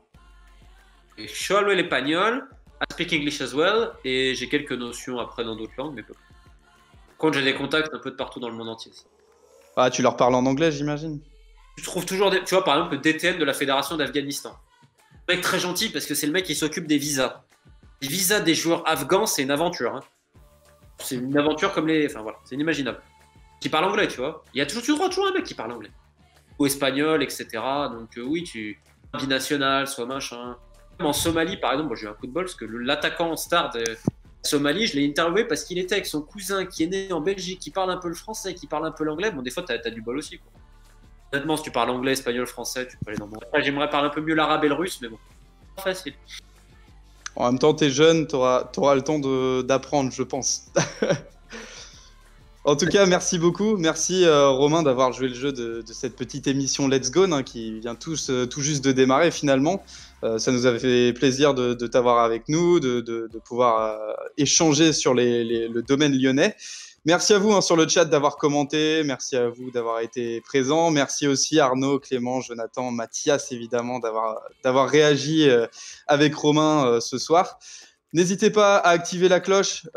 Je hablo el espagnol, I speak English as well, et j'ai quelques notions après dans d'autres langues, mais peu. Quand j'ai des contacts un peu de partout dans le monde entier. Ah, tu leur parles en anglais, j'imagine. Tu trouves toujours tu vois, par exemple, le DTN de la Fédération d'Afghanistan. Un mec très gentil parce que c'est le mec qui s'occupe des visas. Les visas des joueurs afghans, c'est une aventure. Hein. C'est une aventure comme les. Enfin voilà, c'est inimaginable. Qui parle anglais, tu vois. Il y a toujours un mec qui parle anglais. Ou espagnol, etc. Donc oui, binational, soit machin. En Somalie, par exemple, j'ai eu un coup de bol parce que l'attaquant star de Somalie, je l'ai interviewé parce qu'il était avec son cousin qui est né en Belgique, qui parle un peu le français, qui parle un peu l'anglais. Bon, des fois, t'as du bol aussi, quoi. Honnêtement, si tu parles anglais, espagnol, français, tu peux aller dans mon. J'aimerais parler un peu mieux l'arabe et le russe, mais bon, pas facile. En même temps, t'es jeune, t'auras le temps d'apprendre, je pense. En tout cas, merci beaucoup. Merci Romain d'avoir joué le jeu de cette petite émission Let's Go qui vient tout juste de démarrer finalement. Ça nous avait fait plaisir de t'avoir avec nous, de pouvoir échanger sur le domaine lyonnais. Merci à vous sur le chat d'avoir commenté, merci à vous d'avoir été présents, merci aussi Arnaud, Clément, Jonathan, Mathias évidemment d'avoir réagi avec Romain ce soir. N'hésitez pas à activer la cloche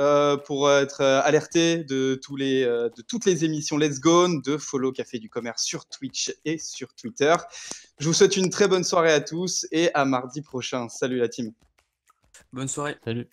pour être alerté de toutes les émissions Let's Go, de Follow Café du Commerce sur Twitch et sur Twitter. Je vous souhaite une très bonne soirée à tous et à mardi prochain. Salut la team. Bonne soirée. Salut.